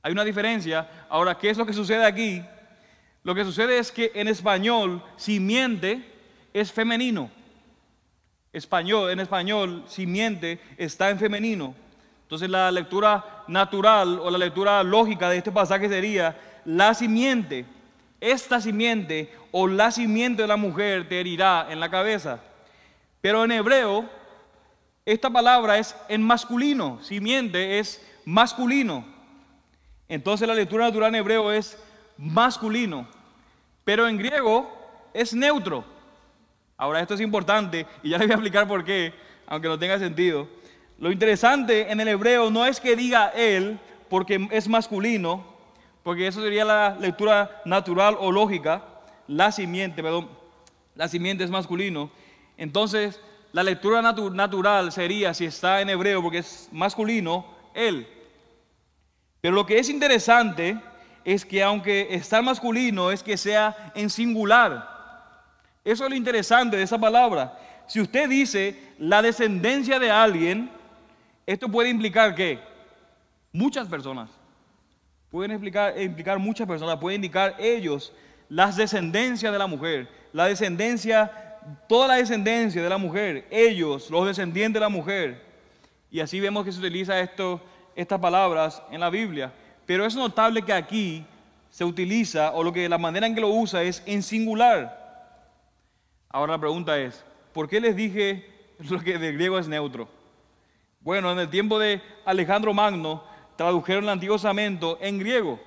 Hay una diferencia. Ahora, ¿qué es lo que sucede aquí? Lo que sucede es que en español, simiente es femenino. En español, simiente está en femenino. Entonces la lectura natural o la lectura lógica de este pasaje sería: la simiente, esta simiente o la simiente de la mujer te herirá en la cabeza. Pero en hebreo, esta palabra es en masculino, simiente es masculino. Entonces la lectura natural en hebreo es masculino, pero en griego es neutro. Ahora esto es importante y ya les voy a explicar por qué, aunque no tenga sentido. Lo interesante en el hebreo no es que diga él porque es masculino, porque eso sería la lectura natural o lógica. La simiente es masculino. Entonces la lectura natural sería, si está en hebreo porque es masculino, él. Pero lo que es interesante es que aunque está masculino, es que sea en singular. Eso es lo interesante de esa palabra. Si usted dice la descendencia de alguien, esto puede implicar ¿qué? Muchas personas. Pueden implicar muchas personas, puede indicar ellos, las descendencias de la mujer, toda la descendencia de la mujer, ellos, los descendientes de la mujer. Y así vemos que se utiliza estas palabras en la Biblia. Pero es notable que aquí se utiliza, o la manera en que lo usa es en singular. Ahora la pregunta es, ¿por qué les dije lo que de griego es neutro? Bueno, en el tiempo de Alejandro Magno tradujeron el Antiguo Testamento en griego.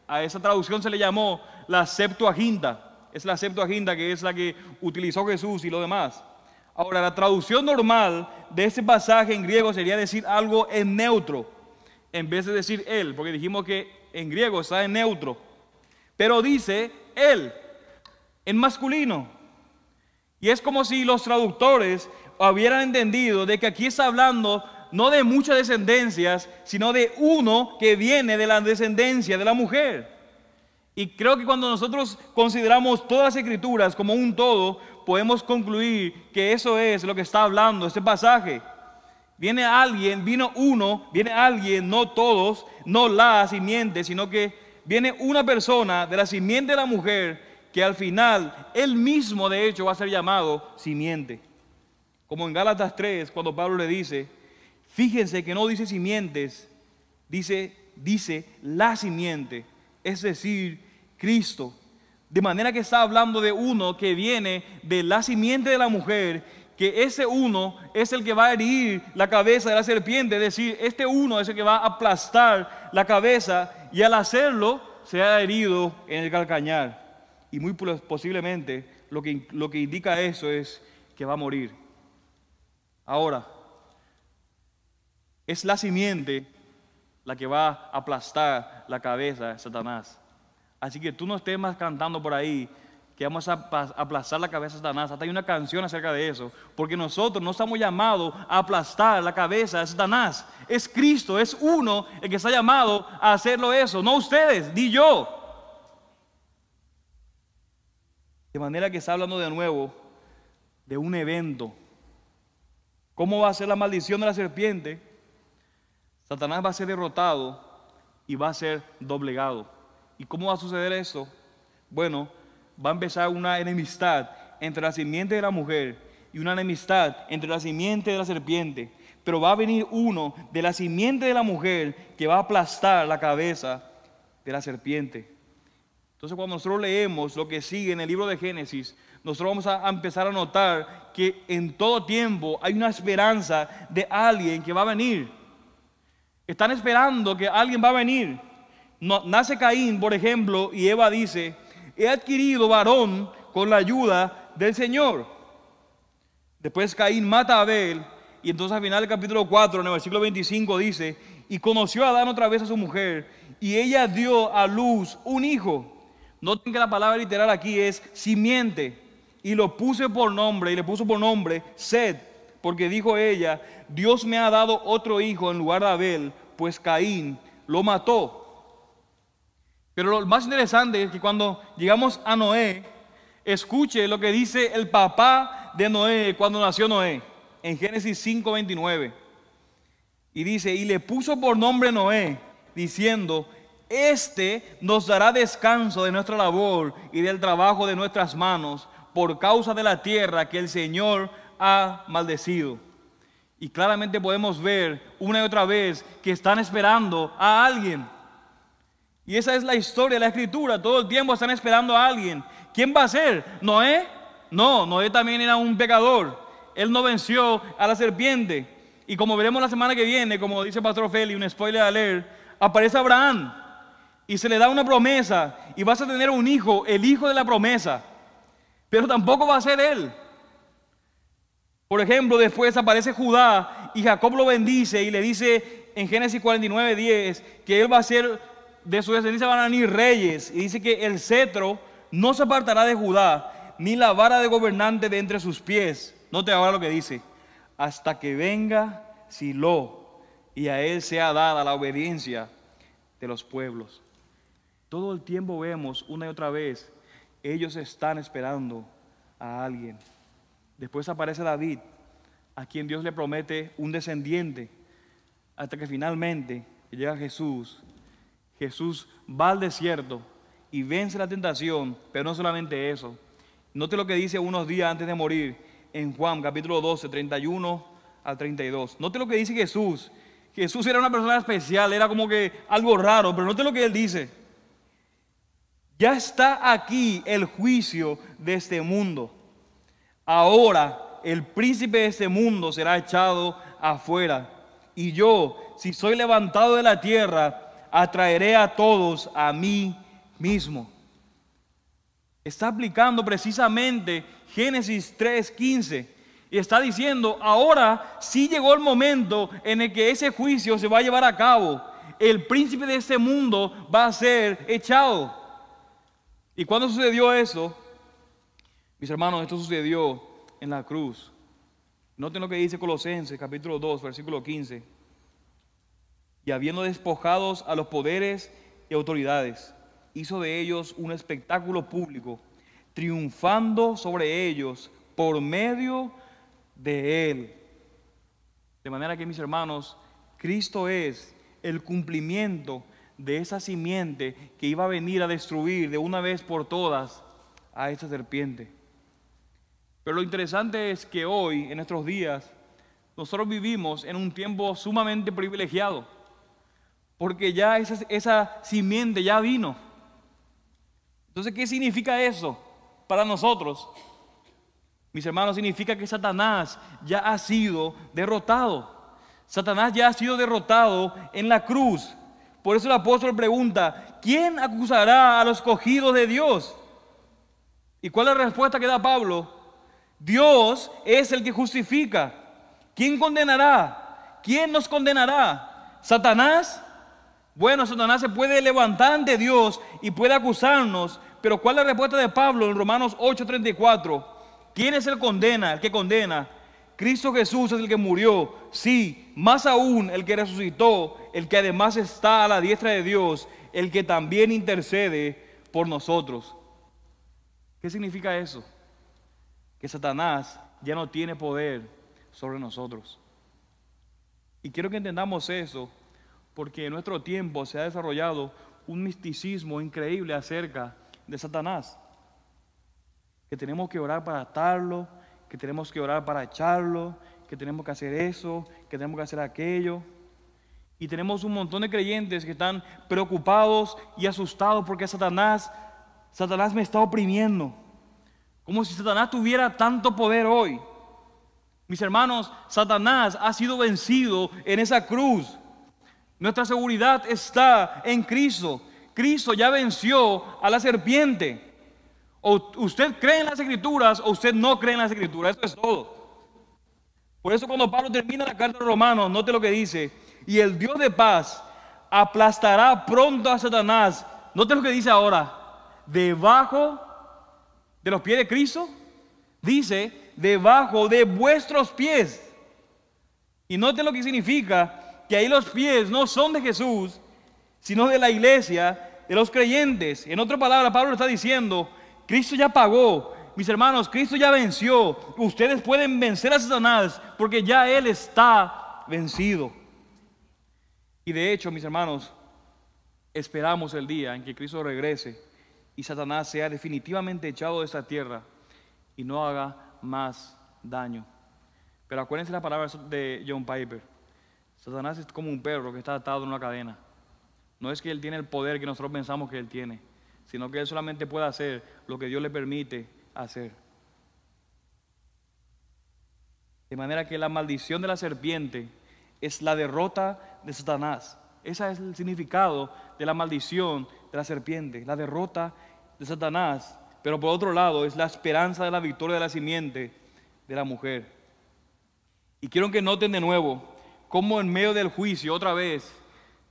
A esa traducción se le llamó la Septuaginta. Es la Septuaginta que es la que utilizó Jesús y lo demás. Ahora, la traducción normal de ese pasaje en griego sería decir algo en neutro, en vez de decir él, porque dijimos que en griego está en neutro. Pero dice él, en masculino. Y es como si los traductores hubieran entendido de que aquí está hablando no de muchas descendencias, sino de uno que viene de la descendencia de la mujer. Y creo que cuando nosotros consideramos todas las escrituras como un todo, podemos concluir que eso es lo que está hablando este pasaje. Viene alguien, no todos, no la simiente, sino que viene una persona de la simiente de la mujer que al final él mismo de hecho va a ser llamado simiente. Como en Gálatas 3, cuando Pablo le dice, fíjense que no dice simientes, dice la simiente, es decir, Cristo. De manera que está hablando de uno que viene de la simiente de la mujer, que ese uno es el que va a herir la cabeza de la serpiente, es decir, este uno es el que va a aplastar la cabeza y al hacerlo se ha herido en el calcañar. Y muy posiblemente lo que indica eso es que va a morir. Ahora, es la simiente la que va a aplastar la cabeza de Satanás. Así que tú no estés más cantando por ahí que vamos a aplastar la cabeza de Satanás. Hasta hay una canción acerca de eso. Porque nosotros no estamos llamados a aplastar la cabeza de Satanás. Es Cristo, es uno el que está llamado a hacerlo eso. No ustedes, ni yo. De manera que está hablando de nuevo de un evento. ¿Cómo va a ser la maldición de la serpiente? Satanás va a ser derrotado y va a ser doblegado. ¿Y cómo va a suceder eso? Bueno, va a empezar una enemistad entre la simiente de la mujer y una enemistad entre la simiente de la serpiente. Pero va a venir uno de la simiente de la mujer que va a aplastar la cabeza de la serpiente. Entonces, cuando nosotros leemos lo que sigue en el libro de Génesis, nosotros vamos a empezar a notar que en todo tiempo hay una esperanza de alguien que va a venir. Están esperando que alguien va a venir. Nace Caín, por ejemplo, y Eva dice, he adquirido varón con la ayuda del Señor. Después Caín mata a Abel, y entonces al final del capítulo 4, en el versículo 25 dice, y conoció a Adán otra vez a su mujer, y ella dio a luz un hijo. Noten que la palabra literal aquí es simiente, y lo puse por nombre, y le puso por nombre Set, porque dijo ella, Dios me ha dado otro hijo en lugar de Abel, pues Caín lo mató. Pero lo más interesante es que cuando llegamos a Noé, escuche lo que dice el papá de Noé cuando nació Noé, en Génesis 5:29. Y dice, y le puso por nombre Noé, diciendo, este nos dará descanso de nuestra labor y del trabajo de nuestras manos, por causa de la tierra que el Señor ha maldecido. Y claramente podemos ver una y otra vez que están esperando a alguien. Y esa es la historia de la Escritura. Todo el tiempo están esperando a alguien. ¿Quién va a ser? ¿Noé? No, Noé también era un pecador. Él no venció a la serpiente. Y como veremos la semana que viene, como dice Pastor Feli, un spoiler alert, aparece Abraham. y se le da una promesa y vas a tener un hijo, el hijo de la promesa, pero tampoco va a ser él. Por ejemplo, después aparece Judá y Jacob lo bendice y le dice en Génesis 49:10 que él va a ser, de su descendencia van a venir reyes, y dice que el cetro no se apartará de Judá, ni la vara de gobernante de entre sus pies. Note ahora lo que dice: hasta que venga Silo y a él sea dada la obediencia de los pueblos. Todo el tiempo vemos una y otra vez, ellos están esperando a alguien. Después aparece David, a quien Dios le promete un descendiente, hasta que finalmente llega Jesús. Jesús va al desierto y vence la tentación, pero no solamente eso. Note lo que dice unos días antes de morir en Juan capítulo 12, 31 al 32. Note lo que dice Jesús. Jesús era una persona especial, era como que algo raro, pero note lo que él dice: ya está aquí el juicio de este mundo. Ahora el príncipe de este mundo será echado afuera. Y yo, si soy levantado de la tierra, atraeré a todos a mí mismo. Está aplicando precisamente Génesis 3:15 y está diciendo: ahora sí llegó el momento en el que ese juicio se va a llevar a cabo. El príncipe de este mundo va a ser echado. ¿Y cuándo sucedió eso? Mis hermanos, esto sucedió en la cruz. Noten lo que dice Colosenses capítulo 2, versículo 15. Y habiendo despojados a los poderes y autoridades, hizo de ellos un espectáculo público, triunfando sobre ellos por medio de él. De manera que, mis hermanos, Cristo es el cumplimiento de esa simiente que iba a venir a destruir de una vez por todas a esta serpiente. Pero lo interesante es que hoy, en nuestros días, nosotros vivimos en un tiempo sumamente privilegiado, porque ya esa simiente ya vino. Entonces, ¿qué significa eso para nosotros? Mis hermanos, significa que Satanás ya ha sido derrotado. Satanás ya ha sido derrotado en la cruz. Por eso el apóstol pregunta: ¿quién acusará a los escogidos de Dios? ¿Y cuál es la respuesta que da Pablo? Dios es el que justifica. ¿Quién condenará? ¿Quién nos condenará? ¿Satanás? Bueno, Satanás se puede levantar ante Dios y puede acusarnos, pero ¿cuál es la respuesta de Pablo en Romanos 8:34? ¿Quién es el que condena? Cristo Jesús es el que murió, sí, más aún el que resucitó, el que además está a la diestra de Dios, el que también intercede por nosotros. ¿Qué significa eso? Que Satanás ya no tiene poder sobre nosotros. Y quiero que entendamos eso, porque en nuestro tiempo se ha desarrollado un misticismo increíble acerca de Satanás. Que tenemos que orar para atarlo, que tenemos que orar para echarlo, que tenemos que hacer eso, que tenemos que hacer aquello. Y tenemos un montón de creyentes que están preocupados y asustados porque Satanás me está oprimiendo. Como si Satanás tuviera tanto poder hoy. Mis hermanos, Satanás ha sido vencido en esa cruz. Nuestra seguridad está en Cristo. Cristo ya venció a la serpiente. O usted cree en las Escrituras o usted no cree en las Escrituras. Eso es todo. Por eso cuando Pablo termina la carta de Romanos, note lo que dice: y el Dios de paz aplastará pronto a Satanás. Note lo que dice ahora: debajo de los pies de Cristo. Dice: debajo de vuestros pies. Y note lo que significa: que ahí los pies no son de Jesús, sino de la iglesia, de los creyentes. En otra palabra, Pablo está diciendo: Cristo ya pagó. Mis hermanos, Cristo ya venció. Ustedes pueden vencer a Satanás porque ya Él está vencido. Y de hecho, mis hermanos, esperamos el día en que Cristo regrese y Satanás sea definitivamente echado de esta tierra y no haga más daño. Pero acuérdense las palabras de John Piper: Satanás es como un perro que está atado en una cadena. No es que él tiene el poder que nosotros pensamos que él tiene, sino que él solamente puede hacer lo que Dios le permite hacer. De manera que la maldición de la serpiente es la derrota de Satanás. Ese es el significado de la maldición de la serpiente, la derrota de Satanás, pero por otro lado es la esperanza de la victoria de la simiente de la mujer. Y quiero que noten de nuevo cómo en medio del juicio, otra vez,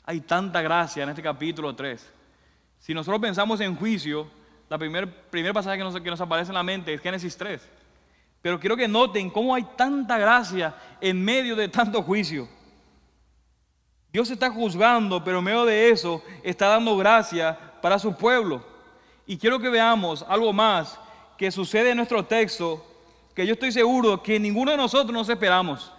hay tanta gracia en este capítulo 3. Si nosotros pensamos en juicio, la primer pasaje que nos aparece en la mente es Génesis 3. Pero quiero que noten cómo hay tanta gracia en medio de tanto juicio. Dios está juzgando, pero en medio de eso está dando gracia para su pueblo. Y quiero que veamos algo más que sucede en nuestro texto, que yo estoy seguro que ninguno de nosotros nos esperamos.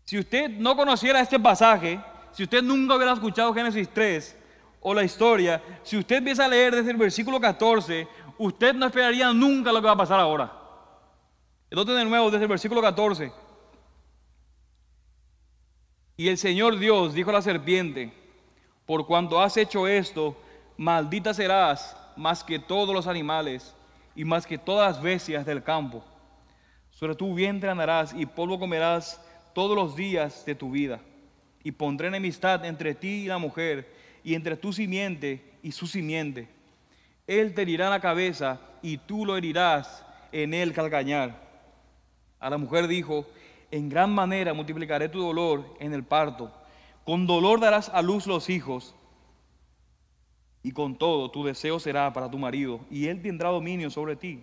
Si usted no conociera este pasaje, si usted nunca hubiera escuchado Génesis 3 o la historia, si usted empieza a leer desde el versículo 14, usted no esperaría nunca lo que va a pasar ahora. Entonces de nuevo, desde el versículo 14. Y el Señor Dios dijo a la serpiente: por cuanto has hecho esto, maldita serás más que todos los animales y más que todas las bestias del campo. Sobre tu vientre andarás y polvo comerás todos los días de tu vida. Y pondré enemistad entre ti y la mujer, y entre tu simiente y su simiente. Él te herirá la cabeza y tú lo herirás en el calcañar. A la mujer dijo: en gran manera multiplicaré tu dolor en el parto. Con dolor darás a luz los hijos. Y con todo tu deseo será para tu marido, y él tendrá dominio sobre ti.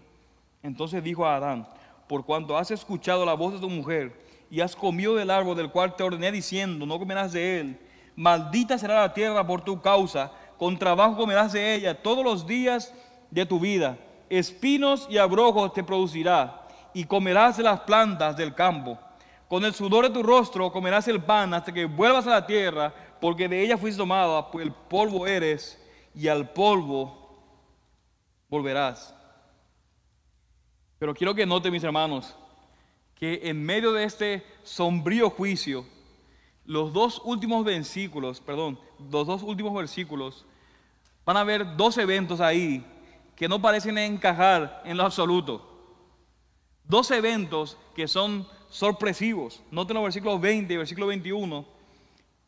Entonces dijo a Adán: por cuanto has escuchado la voz de tu mujer, y has comido del árbol del cual te ordené diciendo: no comerás de él, maldita será la tierra por tu causa, con trabajo comerás de ella todos los días de tu vida. Espinos y abrojos te producirá, y comerás de las plantas del campo. Con el sudor de tu rostro comerás el pan hasta que vuelvas a la tierra, porque de ella fuiste tomada, pues el polvo eres, y al polvo volverás. Pero quiero que noten, mis hermanos, que en medio de este sombrío juicio, los dos últimos versículos van a haber dos eventos ahí que no parecen encajar en lo absoluto. Dos eventos que son sorpresivos. Noten los versículos 20 y versículo 21.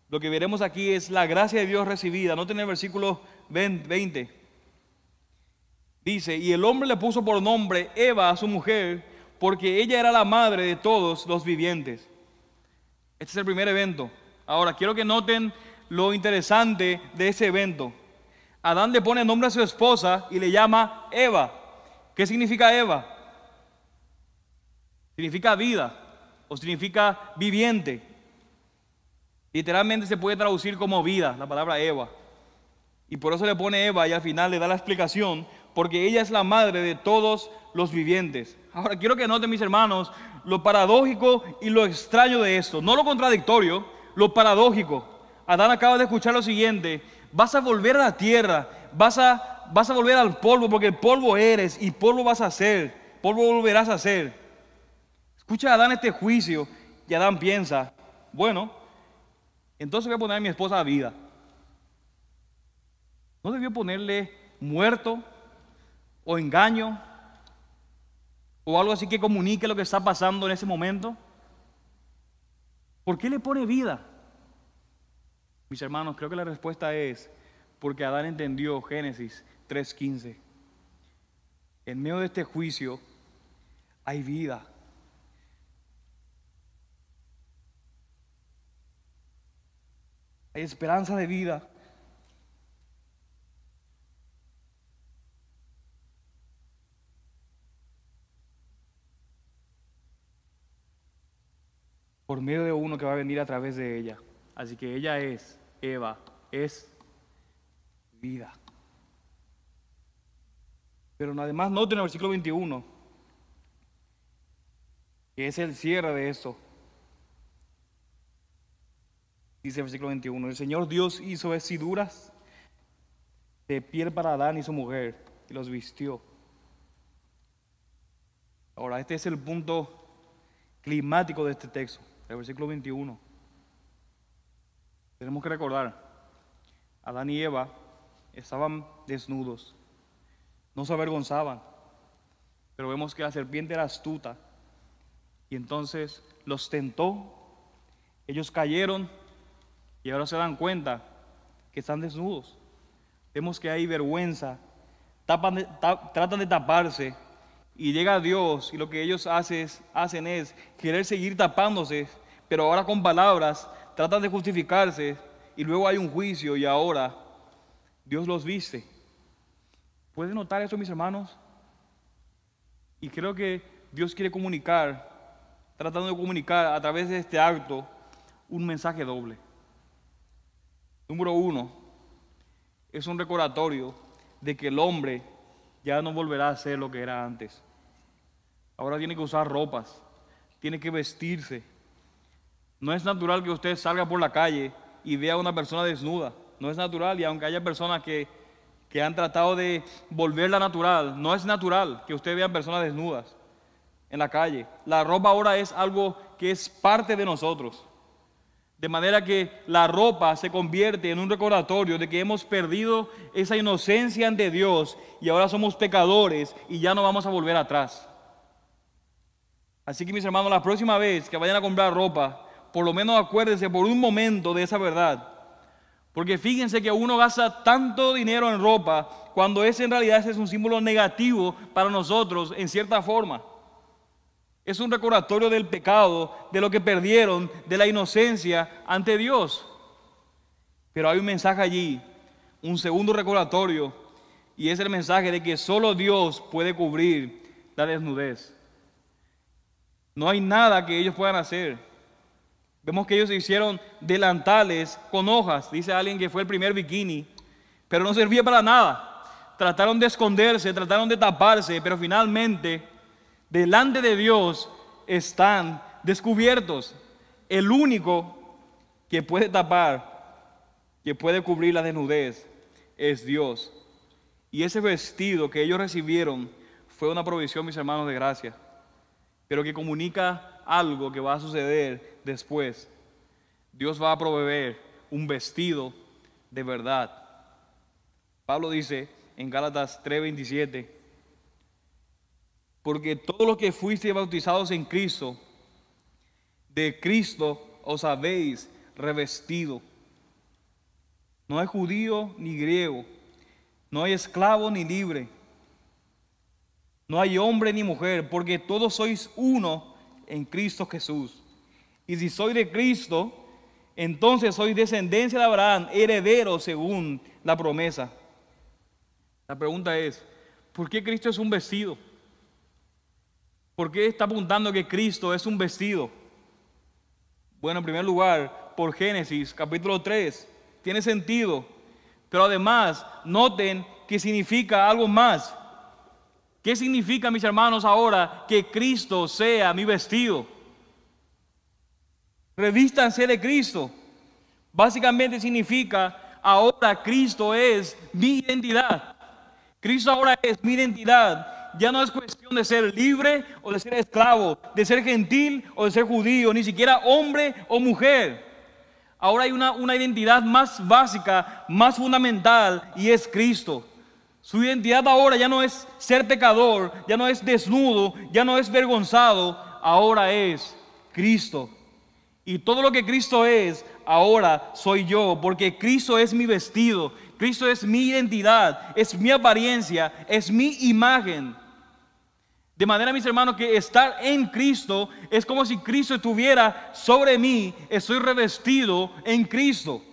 Lo que veremos aquí es la gracia de Dios recibida. Noten el versículo 20. Dice: y el hombre le puso por nombre Eva a su mujer, porque ella era la madre de todos los vivientes. Este es el primer evento. Ahora, quiero que noten lo interesante de ese evento. Adán le pone nombre a su esposa y le llama Eva. ¿Qué significa Eva? Significa vida o significa viviente. Literalmente se puede traducir como vida, la palabra Eva. Y por eso le pone Eva y al final le da la explicación, porque ella es la madre de todos los vivientes. Ahora quiero que noten, mis hermanos, lo paradójico y lo extraño de esto. No lo contradictorio, lo paradójico. Adán acaba de escuchar lo siguiente: vas a volver a la tierra, vas a volver al polvo, porque el polvo eres y polvo vas a ser, polvo volverás a ser. Escucha a Adán este juicio y Adán piensa: bueno, entonces voy a poner a mi esposa a vida. ¿No debió ponerle muerto o engaño o algo así que comunique lo que está pasando en ese momento? ¿Por qué le pone vida? Mis hermanos, creo que la respuesta es porque Adán entendió Génesis 3:15. En medio de este juicio hay vida. Hay esperanza de vida. Por medio de uno que va a venir a través de ella. Así que ella es, Eva, es vida. Pero además noten el versículo 21, que es el cierre de esto. Dice el versículo 21, el Señor Dios hizo vestiduras de piel para Adán y su mujer y los vistió. Ahora, este es el punto climático de este texto, el versículo 21. Tenemos que recordar, Adán y Eva estaban desnudos, no se avergonzaban, pero vemos que la serpiente era astuta y entonces los tentó, ellos cayeron y ahora se dan cuenta que están desnudos. vemos que hay vergüenza, tratan de taparse, y llega Dios y lo que ellos hacen es querer seguir tapándose, pero ahora con palabras tratan de justificarse, y luego hay un juicio y ahora Dios los viste. ¿Pueden notar eso, mis hermanos? Y creo que Dios quiere comunicar, tratando de comunicar a través de este acto, un mensaje doble. Número uno, es un recordatorio de que el hombre ya no volverá a ser lo que era antes. Ahora tiene que usar ropas, tiene que vestirse. No es natural que usted salga por la calle y vea a una persona desnuda. No es natural, y aunque haya personas que han tratado de volverla natural, no es natural que usted vea personas desnudas en la calle. La ropa ahora es algo que es parte de nosotros. De manera que la ropa se convierte en un recordatorio de que hemos perdido esa inocencia ante Dios y ahora somos pecadores y ya no vamos a volver atrás. Así que, mis hermanos, la próxima vez que vayan a comprar ropa, por lo menos acuérdense por un momento de esa verdad. Porque fíjense que uno gasta tanto dinero en ropa cuando ese en realidad es un símbolo negativo para nosotros en cierta forma. Es un recordatorio del pecado, de lo que perdieron, de la inocencia ante Dios. Pero hay un mensaje allí, un segundo recordatorio, y es el mensaje de que solo Dios puede cubrir la desnudez. No hay nada que ellos puedan hacer. Vemos que ellos se hicieron delantales con hojas, dice alguien que fue el primer bikini, pero no servía para nada. Trataron de esconderse, trataron de taparse, pero finalmente, delante de Dios están descubiertos. El único que puede tapar, que puede cubrir la desnudez, es Dios. Y ese vestido que ellos recibieron fue una provisión, mis hermanos, de gracia, pero que comunica algo que va a suceder después. Dios va a proveer un vestido de verdad. Pablo dice en Gálatas 3:27, porque todos los que fuisteis bautizados en Cristo, de Cristo os habéis revestido. No hay judío ni griego, no hay esclavo ni libre, no hay hombre ni mujer, porque todos sois uno en Cristo Jesús. Y si sois de Cristo, entonces sois descendencia de Abraham, heredero según la promesa. La pregunta es, ¿por qué Cristo es un vestido? ¿Por qué está apuntando que Cristo es un vestido? Bueno, en primer lugar, por Génesis capítulo 3, tiene sentido, pero además noten que significa algo más. ¿Qué significa, mis hermanos, ahora que Cristo sea mi vestido? Revístanse de Cristo. Básicamente significa, ahora Cristo es mi identidad. Cristo ahora es mi identidad. Ya no es cuestión de ser libre o de ser esclavo, de ser gentil o de ser judío, ni siquiera hombre o mujer. Ahora hay una identidad más básica, más fundamental, y es Cristo. Su identidad ahora ya no es ser pecador, ya no es desnudo, ya no es vergonzado, ahora es Cristo. Y todo lo que Cristo es, ahora soy yo, porque Cristo es mi vestido, Cristo es mi identidad, es mi apariencia, es mi imagen. De manera, mis hermanos, que estar en Cristo es como si Cristo estuviera sobre mí, estoy revestido en Cristo.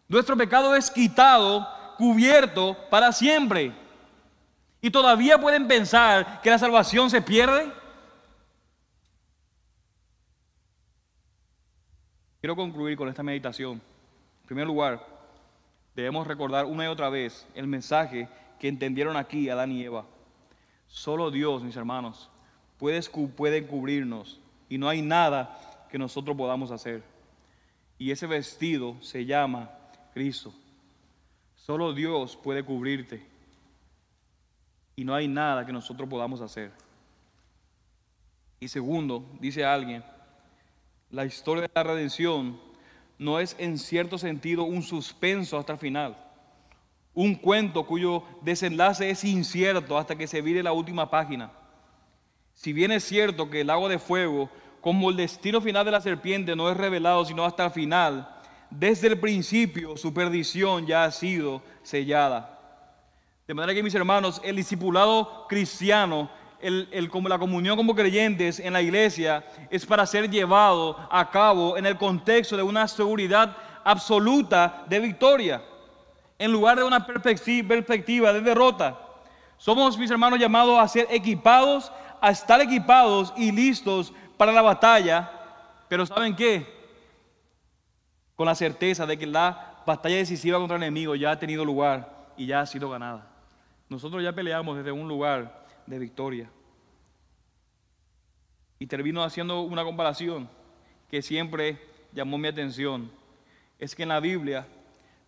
Nuestro pecado es quitado, cubierto para siempre. Y todavía pueden pensar que la salvación se pierde. Quiero concluir con esta meditación. En primer lugar, debemos recordar una y otra vez el mensaje que entendieron aquí Adán y Eva. Solo Dios, mis hermanos, puede cubrirnos y no hay nada que nosotros podamos hacer. Y ese vestido se llama Cristo. Solo Dios puede cubrirte y no hay nada que nosotros podamos hacer. Y segundo, dice alguien, la historia de la redención no es en cierto sentido un suspenso hasta el final, un cuento cuyo desenlace es incierto hasta que se vire la última página. Si bien es cierto que el lago de fuego, como el destino final de la serpiente, no es revelado sino hasta el final, desde el principio su perdición ya ha sido sellada. De manera que, mis hermanos, el discipulado cristiano, como la comunión como creyentes en la iglesia, es para ser llevado a cabo en el contexto de una seguridad absoluta de victoria, en lugar de una perspectiva de derrota. Somos, mis hermanos, llamados a ser equipados, a estar equipados y listos para la batalla, pero ¿saben qué? Con la certeza de que la batalla decisiva contra el enemigo ya ha tenido lugar y ya ha sido ganada. Nosotros ya peleamos desde un lugar de victoria. Y termino haciendo una comparación que siempre llamó mi atención. Es que en la Biblia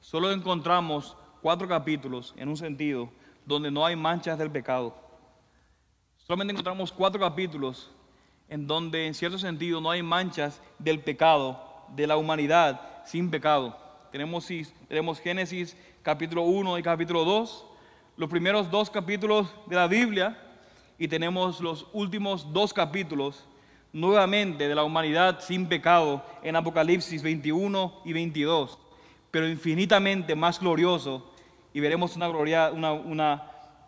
solo encontramos 4 capítulos, en un sentido, donde no hay manchas del pecado. Solamente encontramos 4 capítulos en donde, en cierto sentido, no hay manchas del pecado, de la humanidad sin pecado. Tenemos Génesis capítulo 1 y capítulo 2, los primeros 2 capítulos de la Biblia, y tenemos los últimos 2 capítulos nuevamente de la humanidad sin pecado en Apocalipsis 21 y 22, pero infinitamente más glorioso, y veremos una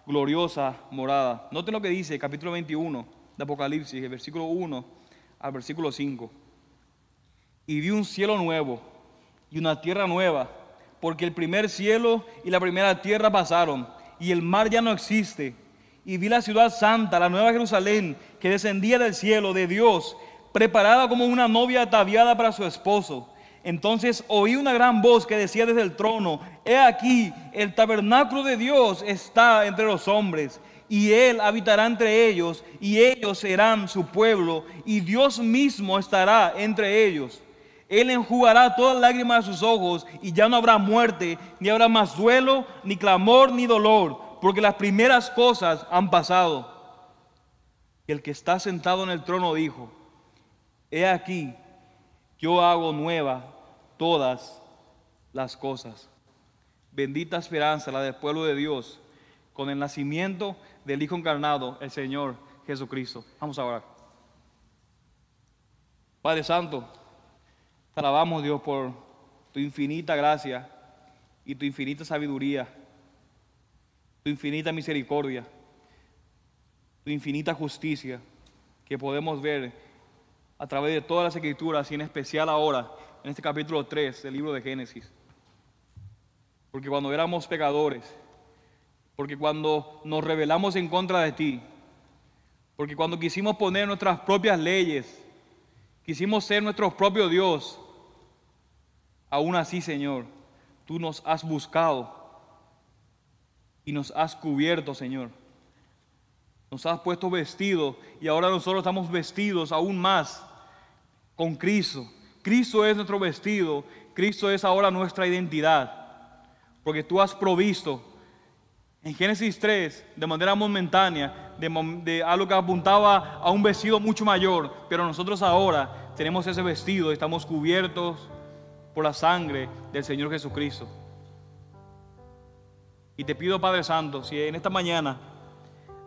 gloriosa morada. Noten lo que dice capítulo 21 de Apocalipsis, el versículo 1 al versículo 5. Y vi un cielo nuevo y una tierra nueva, porque el primer cielo y la primera tierra pasaron, y el mar ya no existe. Y vi la ciudad santa, la nueva Jerusalén, que descendía del cielo de Dios, preparada como una novia ataviada para su esposo. Entonces oí una gran voz que decía desde el trono: he aquí, el tabernáculo de Dios está entre los hombres, y Él habitará entre ellos, y ellos serán su pueblo, y Dios mismo estará entre ellos. Él enjugará todas lágrimas de sus ojos, y ya no habrá muerte, ni habrá más duelo, ni clamor, ni dolor, porque las primeras cosas han pasado. Y el que está sentado en el trono dijo: he aquí, yo hago nueva todas las cosas. Bendita esperanza la del pueblo de Dios, con el nacimiento del Hijo encarnado, el Señor Jesucristo. Vamos a orar. Padre Santo, te alabamos, Dios, por tu infinita gracia y tu infinita sabiduría, tu infinita misericordia, tu infinita justicia, que podemos ver a través de todas las Escrituras, y en especial ahora en este capítulo 3 del libro de Génesis. Porque cuando éramos pecadores, porque cuando nos rebelamos en contra de ti, porque cuando quisimos poner nuestras propias leyes, quisimos ser nuestro propio Dios, aún así, Señor, tú nos has buscado y nos has cubierto, Señor. Nos has puesto vestidos, y ahora nosotros estamos vestidos aún más con Cristo. Cristo es nuestro vestido, Cristo es ahora nuestra identidad, porque tú has provisto en Génesis 3 de manera momentánea de algo que apuntaba a un vestido mucho mayor, pero nosotros ahora tenemos ese vestido y estamos cubiertos por la sangre del Señor Jesucristo. Y te pido, Padre Santo, si en esta mañana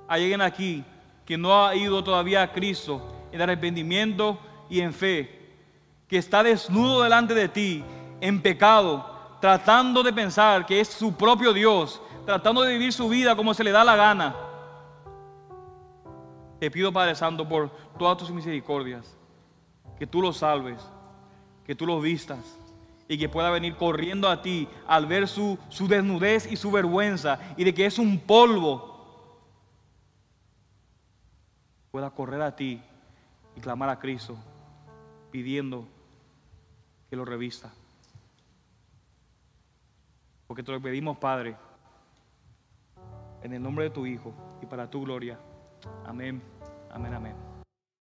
hay alguien aquí que no ha ido todavía a Cristo en arrepentimiento y en fe, que está desnudo delante de ti en pecado, tratando de pensar que es su propio Dios, tratando de vivir su vida como se le da la gana, te pido, Padre Santo, por todas tus misericordias, que tú los salves, que tú los vistas, y que pueda venir corriendo a ti al ver su desnudez y su vergüenza, y de que es un polvo, pueda correr a ti y clamar a Cristo, pidiendo que lo revista. Porque te lo pedimos, Padre, en el nombre de tu Hijo y para tu gloria. Amén, amén, amén.